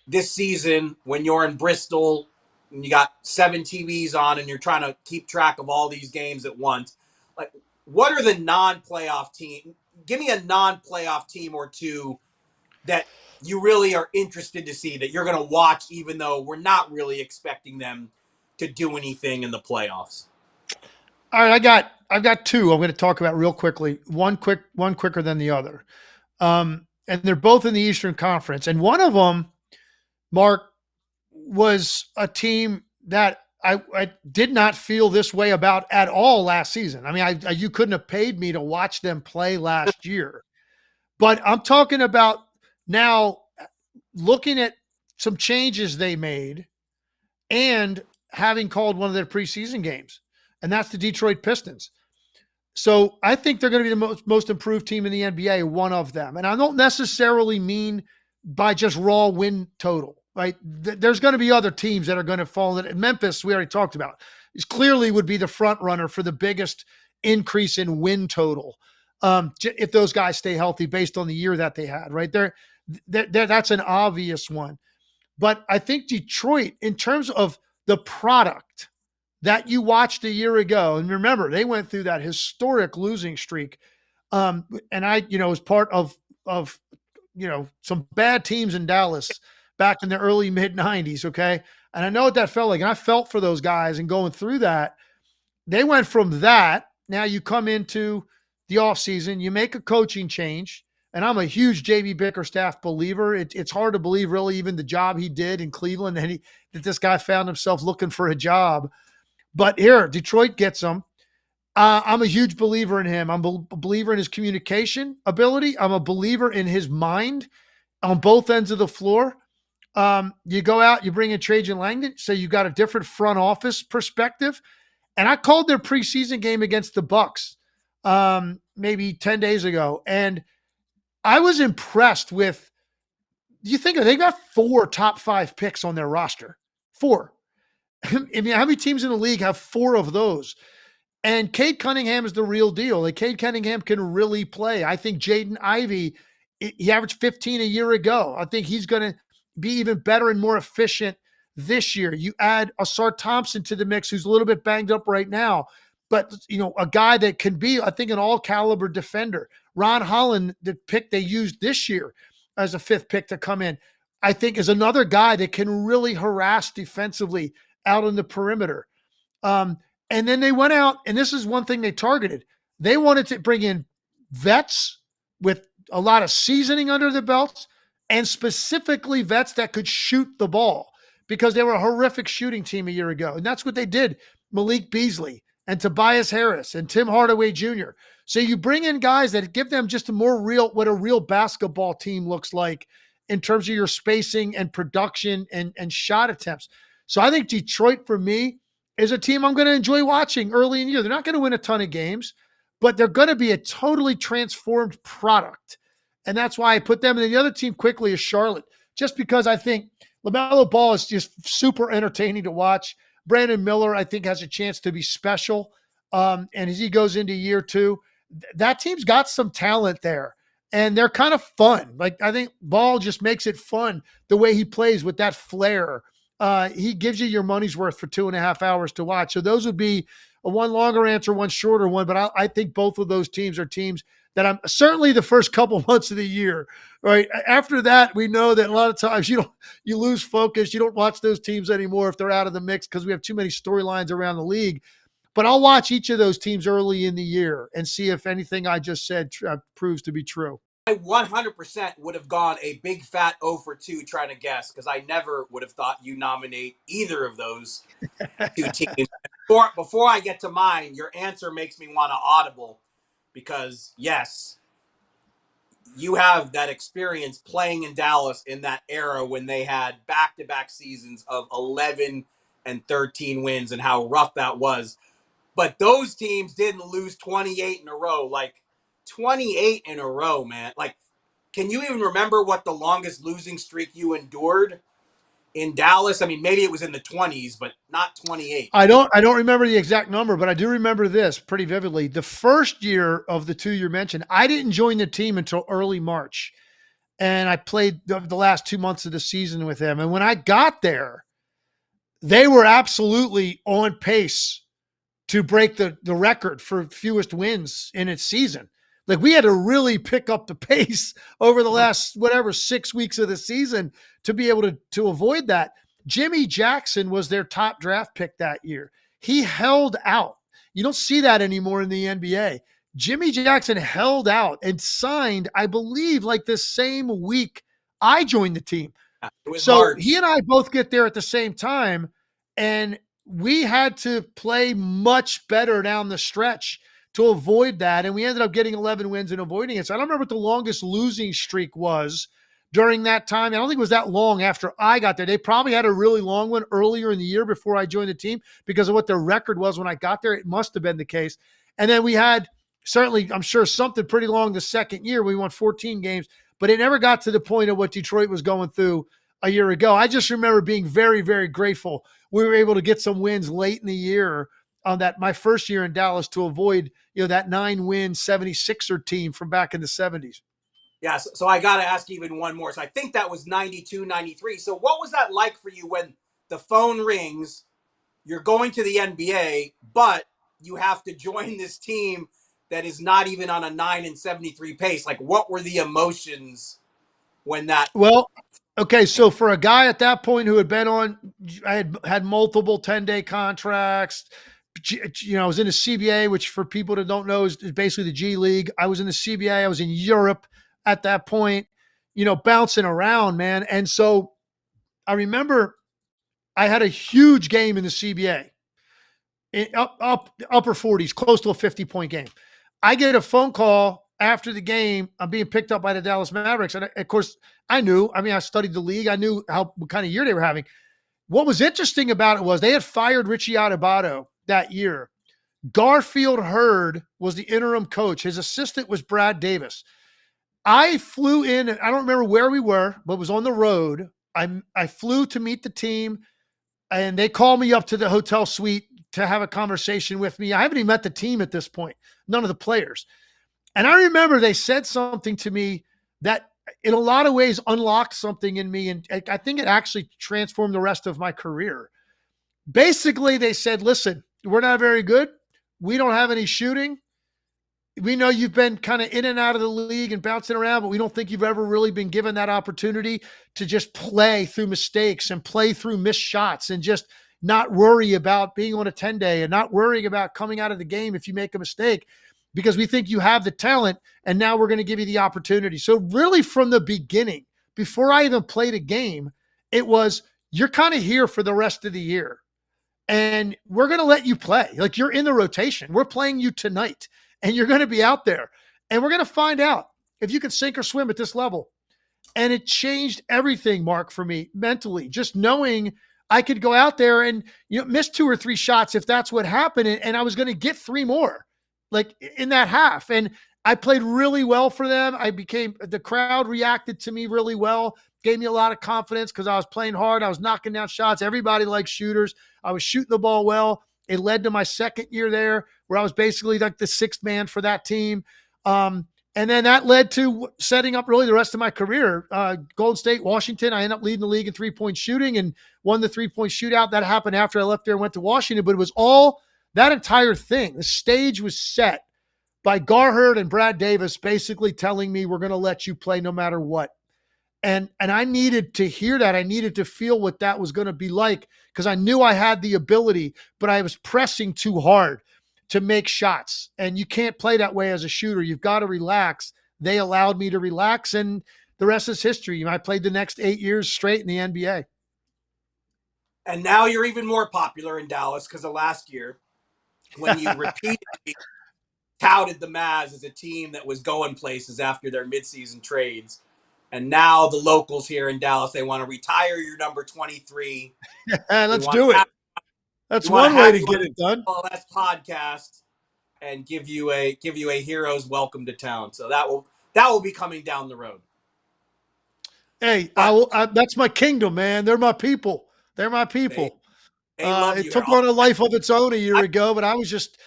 this season, when you're in Bristol and you got 7 TVs on and you're trying to keep track of all these games at once, like, what are the non-playoff team? Give me a non-playoff team or two that you really are interested to see, that you're going to watch, even though we're not really expecting them to do anything in the playoffs. All right, I've got 2 I'm going to talk about real quickly. One quicker than the other. And they're both in the Eastern Conference. And one of them, Mark, was a team that I did not feel this way about at all last season. I mean, you couldn't have paid me to watch them play last year. But I'm talking about now looking at some changes they made and having called one of their preseason games, and that's the Detroit Pistons. So I think they're going to be the most improved team in the NBA, one of them. And I don't necessarily mean by just raw win total, right? There's going to be other teams that are going to fall in. Memphis, we already talked about, is clearly would be the front runner for the biggest increase in win total if those guys stay healthy based on the year that they had, right? That's an obvious one. But I think Detroit, in terms of the product that you watched a year ago, and remember, they went through that historic losing streak. And I, was part of some bad teams in Dallas back in the early mid 90s. Okay. And I know what that felt like. And I felt for those guys, and going through that, they went from that. Now you come into the offseason, you make a coaching change. And I'm a huge JB Bickerstaff believer. It's hard to believe, really, even the job he did in Cleveland, that this guy found himself looking for a job. But here, Detroit gets him. I'm a huge believer in him. I'm a believer in his communication ability. I'm a believer in his mind on both ends of the floor. You go out, you bring in Trajan Langdon, so you got a different front office perspective. And I called their preseason game against the Bucks maybe 10 days ago, and I was impressed with, you think they got 4 top 5 picks on their roster. 4. I mean, how many teams in the league have 4 of those? And Cade Cunningham is the real deal. Like, Cade Cunningham can really play. I think Jaden Ivey, he averaged 15 a year ago. I think he's going to be even better and more efficient this year. You add Asar Thompson to the mix, who's a little bit banged up right now, but a guy that can be, I think, an all-caliber defender. Ron Holland, the pick they used this year as a 5th pick to come in, I think is another guy that can really harass defensively out on the perimeter. And then they went out, and this is one thing they targeted. They wanted to bring in vets with a lot of seasoning under the belts, and specifically vets that could shoot the ball, because they were a horrific shooting team a year ago. And that's what they did. Malik Beasley and Tobias Harris and Tim Hardaway Jr. So you bring in guys that give them just what a real basketball team looks like in terms of your spacing and production and shot attempts. So I think Detroit, for me, is a team I'm going to enjoy watching early in the year. They're not going to win a ton of games, but they're going to be a totally transformed product. And that's why I put them. And the other team quickly is Charlotte, just because I think LaMelo Ball is just super entertaining to watch. Brandon Miller, I think, has a chance to be special. And as he goes into year 2, that team's got some talent there, and they're kind of fun. Like, I think Ball just makes it fun the way he plays with that flair. He gives you your money's worth for 2.5 hours to watch. So those would be a one longer answer, one shorter one. But I think both of those teams are teams that I'm certainly the first couple months of the year, right? After that, we know that a lot of times you lose focus. You don't watch those teams anymore if they're out of the mix because we have too many storylines around the league. But I'll watch each of those teams early in the year and see if anything I just said proves to be true. I 100% would have gone a big fat 0 for 2 trying to guess because I never would have thought you nominate either of those two teams. Before I get to mine, your answer makes me want to audible because, yes, you have that experience playing in Dallas in that era when they had back-to-back seasons of 11 and 13 wins and how rough that was. But those teams didn't lose 28 in a row. Like, 28 in a row, man. Like, can you even remember what the longest losing streak you endured in Dallas? I mean, maybe it was in the 20s, but not 28. I don't remember the exact number, but I do remember this pretty vividly. The first year of the 2 you mentioned, I didn't join the team until early March. And I played the last 2 months of the season with them. And when I got there, they were absolutely on pace to break the record for fewest wins in its season. Like, we had to really pick up the pace over the last, 6 weeks of the season to be able to avoid that. Jimmy Jackson was their top draft pick that year. He held out. You don't see that anymore in the NBA. Jimmy Jackson held out and signed, I believe, like the same week I joined the team. So March. he and I both get there at the same time, and we had to play much better down the stretch to avoid that. And we ended up getting 11 wins and avoiding it. So I don't remember what the longest losing streak was during that time. I don't think it was that long after I got there. They probably had a really long one earlier in the year before I joined the team because of what their record was when I got there. It must have been the case. And then we had certainly, I'm sure, something pretty long the second year. We won 14 games, but it never got to the point of what Detroit was going through a year ago. I just remember being very, very grateful we were able to get some wins late in the year on that, my first year in Dallas, to avoid, that 9-win 76er team from back in the 70s. Yeah, so I got to ask you even one more. So I think that was 92, 93. So what was that like for you when the phone rings, you're going to the NBA, but you have to join this team that is not even on a 9-73 pace? Like, what were the emotions when that? Well, okay, so for a guy at that point who had been on, I had multiple 10-day contracts. I was in the CBA, which for people that don't know is basically the G League. I was in the CBA. I was in Europe at that point, bouncing around, man. And so I remember I had a huge game in the CBA, upper 40s, close to a 50-point game. I get a phone call after the game. I'm being picked up by the Dallas Mavericks. And of course, I studied the league. I knew what kind of year they were having. What was interesting about it was they had fired Richie Adebayo that year. Garfield Hurd was the interim coach. His assistant was Brad Davis. I flew in, and I don't remember where we were, but it was on the road. I flew to meet the team, and they called me up to the hotel suite to have a conversation with me. I haven't even met the team at this point, none of the players. And I remember they said something to me that in a lot of ways unlocked something in me, and I think it actually transformed the rest of my career. Basically, they said, listen, we're not very good. We don't have any shooting. We know you've been kind of in and out of the league and bouncing around, but we don't think you've ever really been given that opportunity to just play through mistakes and play through missed shots and just not worry about being on a 10-day and not worrying about coming out of the game if you make a mistake, because we think you have the talent and now we're going to give you the opportunity. So really from the beginning, before I even played a game, it was, you're kind of here for the rest of the year and we're going to let you play. Like, you're in the rotation. We're playing you tonight and you're going to be out there and we're going to find out if you can sink or swim at this level. And it changed everything, Mark, for me mentally, just knowing I could go out there and miss 2 or 3 shots if that's what happened. And I was going to get 3 more like in that half. And I played really well for them. The crowd reacted to me really well, gave me a lot of confidence because I was playing hard. I was knocking down shots. Everybody likes shooters. I was shooting the ball well. It led to my second year there where I was basically like the 6th man for that team. And then that led to setting up really the rest of my career. Golden State, Washington, I ended up leading the league in 3-point shooting and won the 3-point shootout. That happened after I left there and went to Washington, but it was all that entire thing. The stage was set by Garherd and Brad Davis basically telling me we're going to let you play no matter what. And I needed to hear that. I needed to feel what that was going to be like because I knew I had the ability, but I was pressing too hard to make shots. And you can't play that way as a shooter. You've got to relax. They allowed me to relax, and the rest is history. I played the next 8 years straight in the NBA. And now you're even more popular in Dallas because of last year when you repeatedly touted the Mavs as a team that was going places after their midseason trades. And now the locals here in Dallas, they want to retire your number 23. Let's do it. That's one way to get it done. LS podcast and give you a hero's welcome to town. So that will be coming down the road. Hey, that's my kingdom, man. They're my people. They're my people. They love you. It took on a life of its own a year ago, but I was just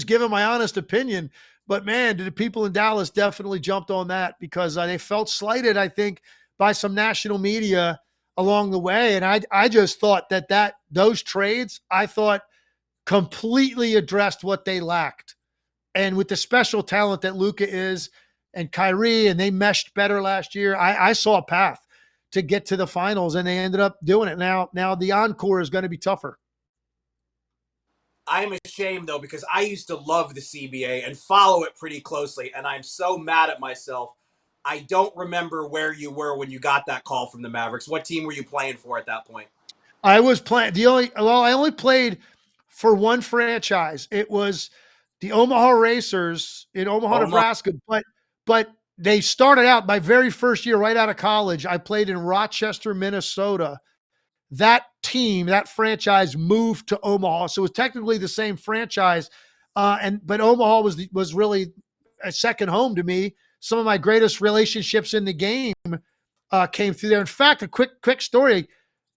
giving my honest opinion. But man, the people in Dallas definitely jumped on that because they felt slighted, I think, by some national media along the way. And I just thought that those trades, I thought completely addressed what they lacked. And with the special talent that Luka is and Kyrie, and they meshed better last year, I saw a path to get to the finals, and they ended up doing it. Now the encore is going to be tougher. I'm ashamed, though, because I used to love the CBA and follow it pretty closely, and I'm so mad at myself. I don't remember where you were when you got that call from the Mavericks. What team were you playing for at that point? I was playing I only played for one franchise. It was the Omaha Racers in Omaha, Nebraska, but they started out my very first year right out of college. I played in Rochester, Minnesota. That team, that franchise moved to Omaha. So it was technically the same franchise. But Omaha was really a second home to me. Some of my greatest relationships in the game came through there. In fact, a quick story.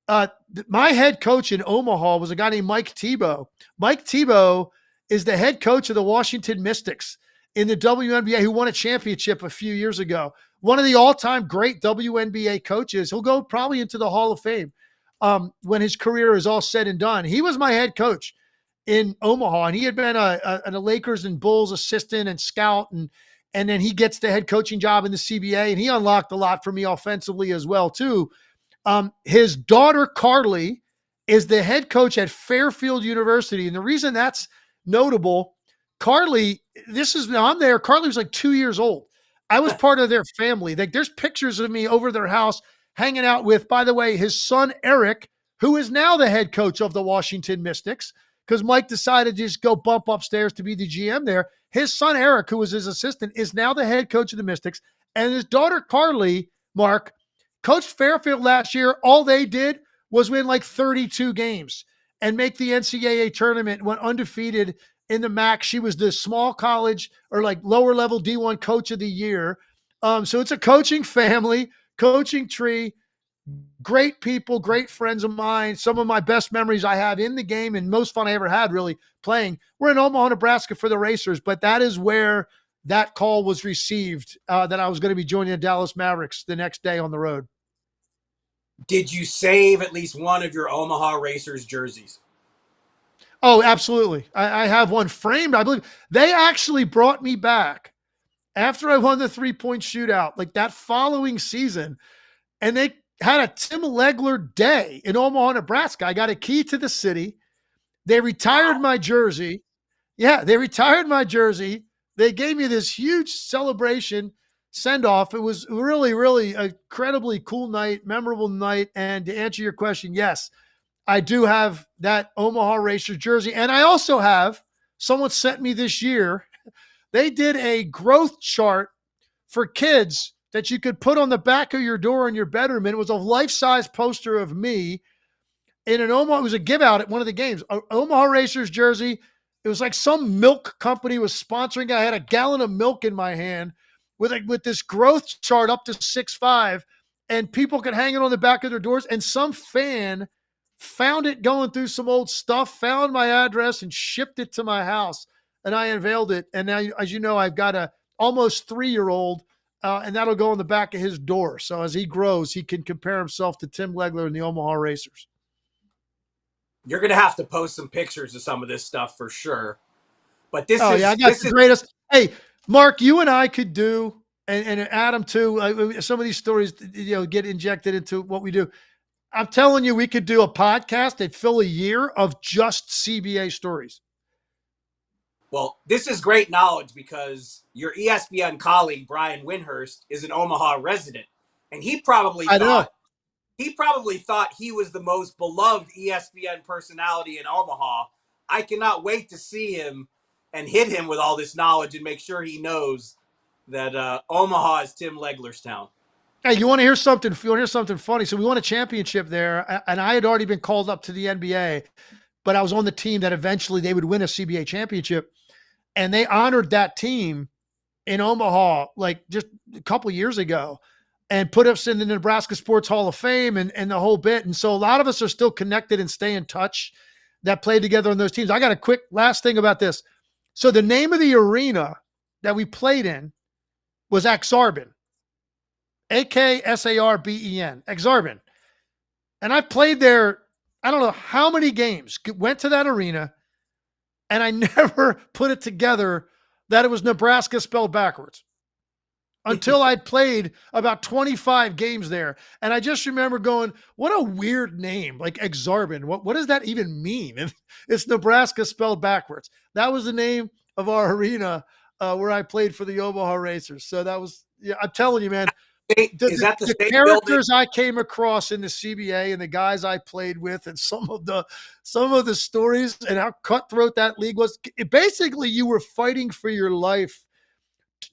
My head coach in Omaha was a guy named Mike Tebow. Mike Tebow is the head coach of the Washington Mystics in the WNBA, who won a championship a few years ago. One of the all-time great WNBA coaches. He'll go probably into the Hall of Fame when his career is all said and done. He was my head coach in Omaha, and he had been a Lakers and Bulls assistant and scout, and then he gets the head coaching job in the CBA, and he unlocked a lot for me offensively as well, too. His daughter, Carly, is the head coach at Fairfield University, and the reason that's notable, Carly, I'm there. Carly was like 2 years old. I was part of their family. There's pictures of me over their house hanging out with, by the way, his son, Eric, who is now the head coach of the Washington Mystics, because Mike decided to just go bump upstairs to be the GM there. His son, Eric, who was his assistant, is now the head coach of the Mystics. And his daughter, Carly, Mark, coached Fairfield last year. All they did was win like 32 games and make the NCAA tournament, went undefeated in the MAC. She was the small college or like lower level D1 coach of the year. So it's a coaching family, coaching tree, great people, great friends of mine. Some of my best memories I have in the game and most fun I ever had really playing. We're in Omaha, Nebraska for the Racers, but that is where that call was received that I was going to be joining the Dallas Mavericks the next day on the road. Did you save at least one of your Omaha Racers jerseys? Oh, absolutely. I have one framed. I believe they actually brought me back after I won the 3-point shootout, like that following season. And they had a Tim Legler day in Omaha, Nebraska. I got a key to the city. They retired my jersey. Yeah, they retired my jersey. They gave me this huge celebration send-off. It was really, really an incredibly cool night, memorable night. And to answer your question, yes, I do have that Omaha Racers jersey. And I also have, someone sent me this year, they did a growth chart for kids that you could put on the back of your door in your bedroom. And it was a life-size poster of me in an Omaha. It was a give out at one of the games, an Omaha Racers jersey. It was like some milk company was sponsoring. I had a gallon of milk in my hand with this growth chart up to 6'5", and people could hang it on the back of their doors. And some fan found it going through some old stuff, found my address, and shipped it to my house. And I unveiled it. And now, as you know, I've got a almost 3-year-old, and that'll go on the back of his door. So as he grows, he can compare himself to Tim Legler and the Omaha Racers. You're going to have to post some pictures of some of this stuff for sure. But this I got the greatest. Hey, Mark, you and I could do, and Adam too. Some of these stories, get injected into what we do. I'm telling you, we could do a podcast that'd fill a year of just CBA stories. Well, this is great knowledge because your ESPN colleague Brian Windhurst is an Omaha resident, and I know. he probably thought he was the most beloved ESPN personality in Omaha. I cannot wait to see him and hit him with all this knowledge and make sure he knows that Omaha is Tim Legler's town. Hey, you want to hear something? You want to hear something funny? So we won a championship there, and I had already been called up to the NBA, but I was on the team that eventually they would win a CBA championship, and they honored that team in Omaha like just a couple years ago, and put us in the Nebraska Sports Hall of Fame and the whole bit. And so a lot of us are still connected and stay in touch that played together on those teams. I got a quick last thing about this. So the name of the arena that we played in was Exarban. Aksarben, Exarban. And I played there, I don't know how many games, went to that arena, and I never put it together that it was Nebraska spelled backwards until I'd played about 25 games there. And I just remember going, what a weird name, like Exarban. What does that even mean? And it's Nebraska spelled backwards. That was the name of our arena where I played for the Omaha Racers. So that was, yeah, I'm telling you, man, Is that the the same characters building? I came across in the CBA and the guys I played with, and some of the stories and how cutthroat that league was. Basically, you were fighting for your life,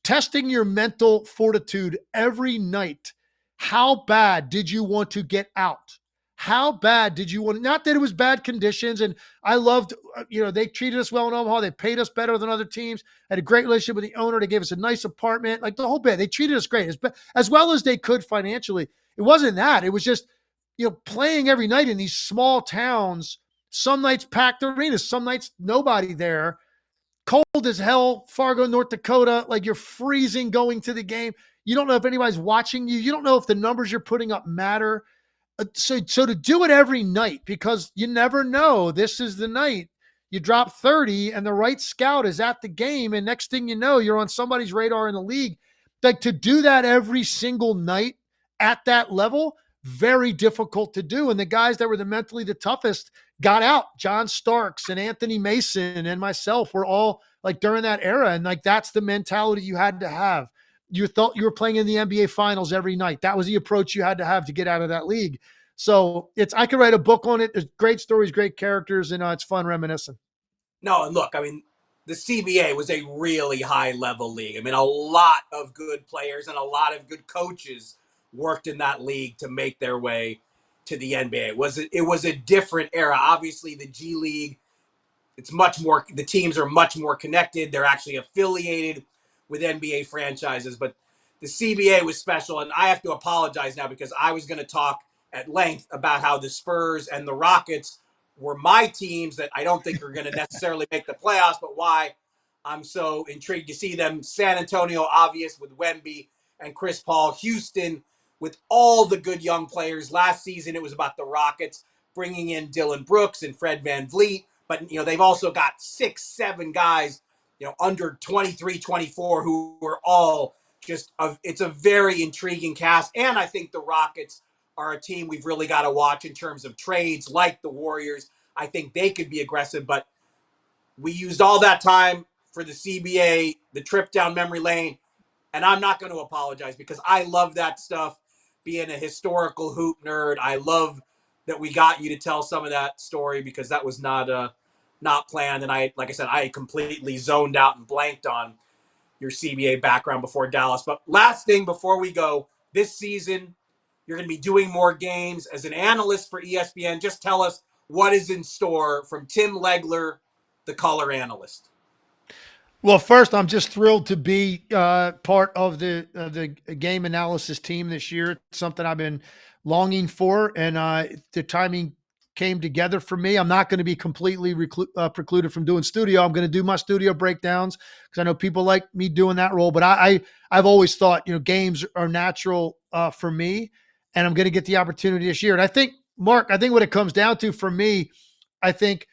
testing your mental fortitude every night. How bad did you want to get out? How bad did you want? Not that it was bad conditions, and I loved. They treated us well in Omaha. They paid us better than other teams. Had a great relationship with the owner. They gave us a nice apartment, like the whole bit. They treated us great, as well as they could financially. It wasn't that. It was just playing every night in these small towns. Some nights packed arenas, some nights nobody there. Cold as hell, Fargo, North Dakota. Like you're freezing going to the game. You don't know if anybody's watching you. You don't know if the numbers you're putting up matter. So to do it every night, because you never know, this is the night you drop 30 and the right scout is at the game, and next thing you know, you're on somebody's radar in the league. Like to do that every single night at that level, very difficult to do. And the guys that were mentally the toughest got out. John Starks and Anthony Mason and myself were all like during that era. And like, that's the mentality you had to have. You thought you were playing in the NBA finals every night. That was the approach you had to have to get out of that league. So I could write a book on it. There's great stories, great characters, and it's fun reminiscing. No, and look, I mean, the CBA was a really high level league. I mean, a lot of good players and a lot of good coaches worked in that league to make their way to the NBA. It was a different era. Obviously, the G League, it's much more, the teams are much more connected. They're actually affiliated with NBA franchises, but the CBA was special. And I have to apologize now because I was going to talk at length about how the Spurs and the Rockets were my teams that I don't think are going to necessarily make the playoffs, but why I'm so intrigued to see them. San Antonio, obvious, with Wemby and Chris Paul. Houston, with all the good young players. Last season, it was about the Rockets bringing in Dylan Brooks and Fred VanVleet. But, they've also got 6-7 guys, under 23, 24, who are all just, it's a very intriguing cast. And I think the Rockets are a team we've really got to watch in terms of trades, like the Warriors. I think they could be aggressive, but we used all that time for the CBA, the trip down memory lane, and I'm not going to apologize because I love that stuff. Being a historical hoop nerd, I love that we got you to tell some of that story because that was not planned. And like I said, I completely zoned out and blanked on your CBA background before Dallas. But last thing before we go, this season, you're going to be doing more games as an analyst for ESPN. Just tell us what is in store from Tim Legler, the color analyst. Well, first, I'm just thrilled to be part of the game analysis team this year. It's something I've been longing for, and the timing came together for me. I'm not going to be completely precluded from doing studio. I'm going to do my studio breakdowns because I know people like me doing that role. But I've always thought games are natural for me, and I'm going to get the opportunity this year. And I think, Mark, what it comes down to for me, I think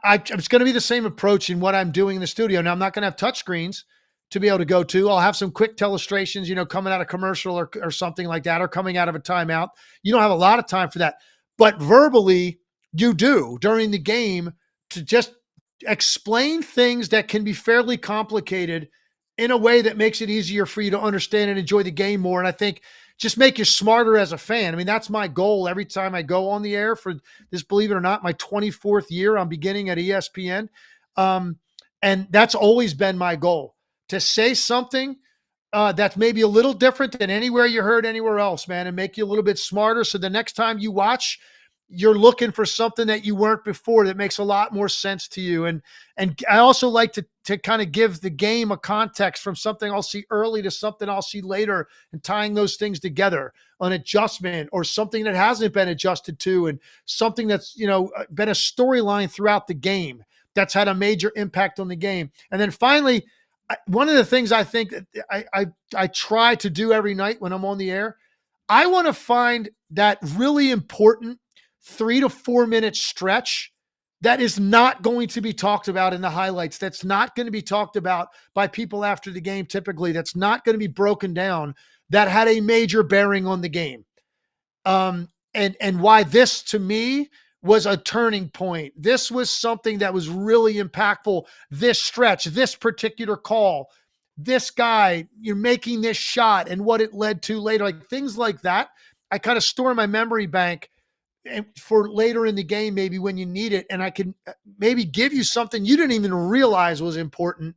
it's going to be the same approach in what I'm doing in the studio. Now, I'm not going to have touch screens, to be able to go to. I'll have some quick illustrations, coming out of commercial or something like that, or coming out of a timeout. You don't have a lot of time for that, but verbally you do during the game to just explain things that can be fairly complicated in a way that makes it easier for you to understand and enjoy the game more. And I think just make you smarter as a fan. I mean, that's my goal every time I go on the air for this, believe it or not, my 24th year I'm beginning at ESPN. And that's always been my goal, to say something that's maybe a little different than anywhere you heard anywhere else, man, and make you a little bit smarter. So the next time you watch, you're looking for something that you weren't before that makes a lot more sense to you. And I also like to kind of give the game a context from something I'll see early to something I'll see later, and tying those things together, an adjustment or something that hasn't been adjusted to, and something that's, been a storyline throughout the game that's had a major impact on the game. And then finally, one of the things I think that I try to do every night when I'm on the air, I want to find that really important 3 to 4 minute stretch that is not going to be talked about in the highlights. That's not going to be talked about by people after the game. Typically, that's not going to be broken down, that had a major bearing on the game. And why this to me was a turning point. This was something that was really impactful. This stretch, this particular call, this guy, you're making this shot and what it led to later, like things like that. I kind of store in my memory bank for later in the game, maybe when you need it. And I can maybe give you something you didn't even realize was important,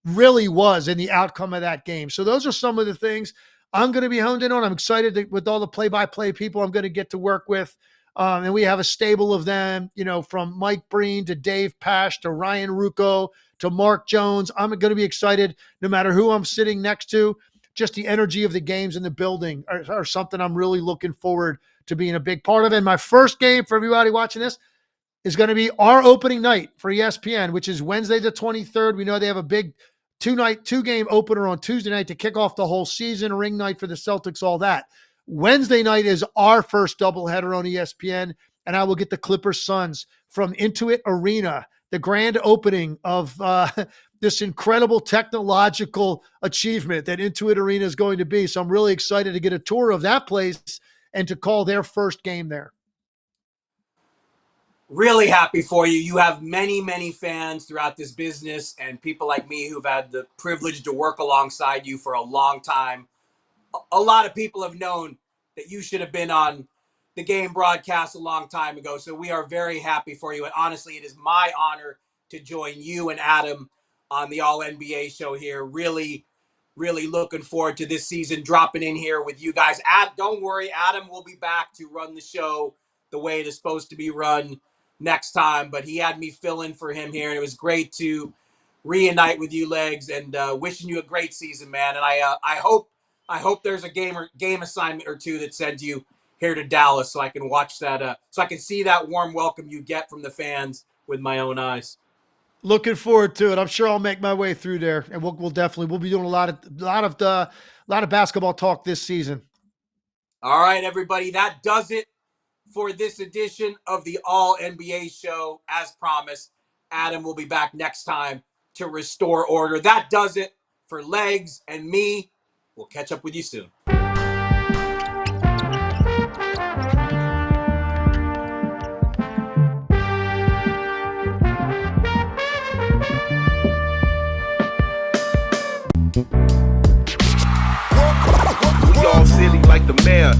really was in the outcome of that game. So those are some of the things I'm going to be honed in on. I'm excited with all the play-by-play people I'm going to get to work with. And we have a stable of them, from Mike Breen to Dave Pash to Ryan Rucco to Mark Jones. I'm going to be excited no matter who I'm sitting next to. Just the energy of the games in the building are something I'm really looking forward to being a big part of. And my first game for everybody watching this is going to be our opening night for ESPN, which is Wednesday the 23rd. We know they have a big two-game opener on Tuesday night to kick off the whole season, ring night for the Celtics, all that. Wednesday night is our first doubleheader on ESPN, and I will get the Clippers Suns from Intuit Arena, the grand opening of this incredible technological achievement that Intuit Arena is going to be. So I'm really excited to get a tour of that place and to call their first game there. Really happy for you. You have many, many fans throughout this business, and people like me who've had the privilege to work alongside you for a long time. A lot of people have known that you should have been on the game broadcast a long time ago. So we are very happy for you. And honestly, it is my honor to join you and Adam on the All NBA show here. Really, really looking forward to this season, dropping in here with you guys. Don't worry, Adam will be back to run the show the way it is supposed to be run next time. But he had me fill in for him here, and it was great to reunite with you, Legs, and wishing you a great season, man. And I hope there's a game assignment or two that sends you here to Dallas so I can watch that, so I can see that warm welcome you get from the fans with my own eyes. Looking forward to it. I'm sure I'll make my way through there, and we'll be doing a lot of basketball talk this season. All right, everybody, that does it for this edition of the All NBA show. As promised, Adam will be back next time to restore order. That does it for Legs and me. We'll catch up with you soon. Y'all silly like the mayor.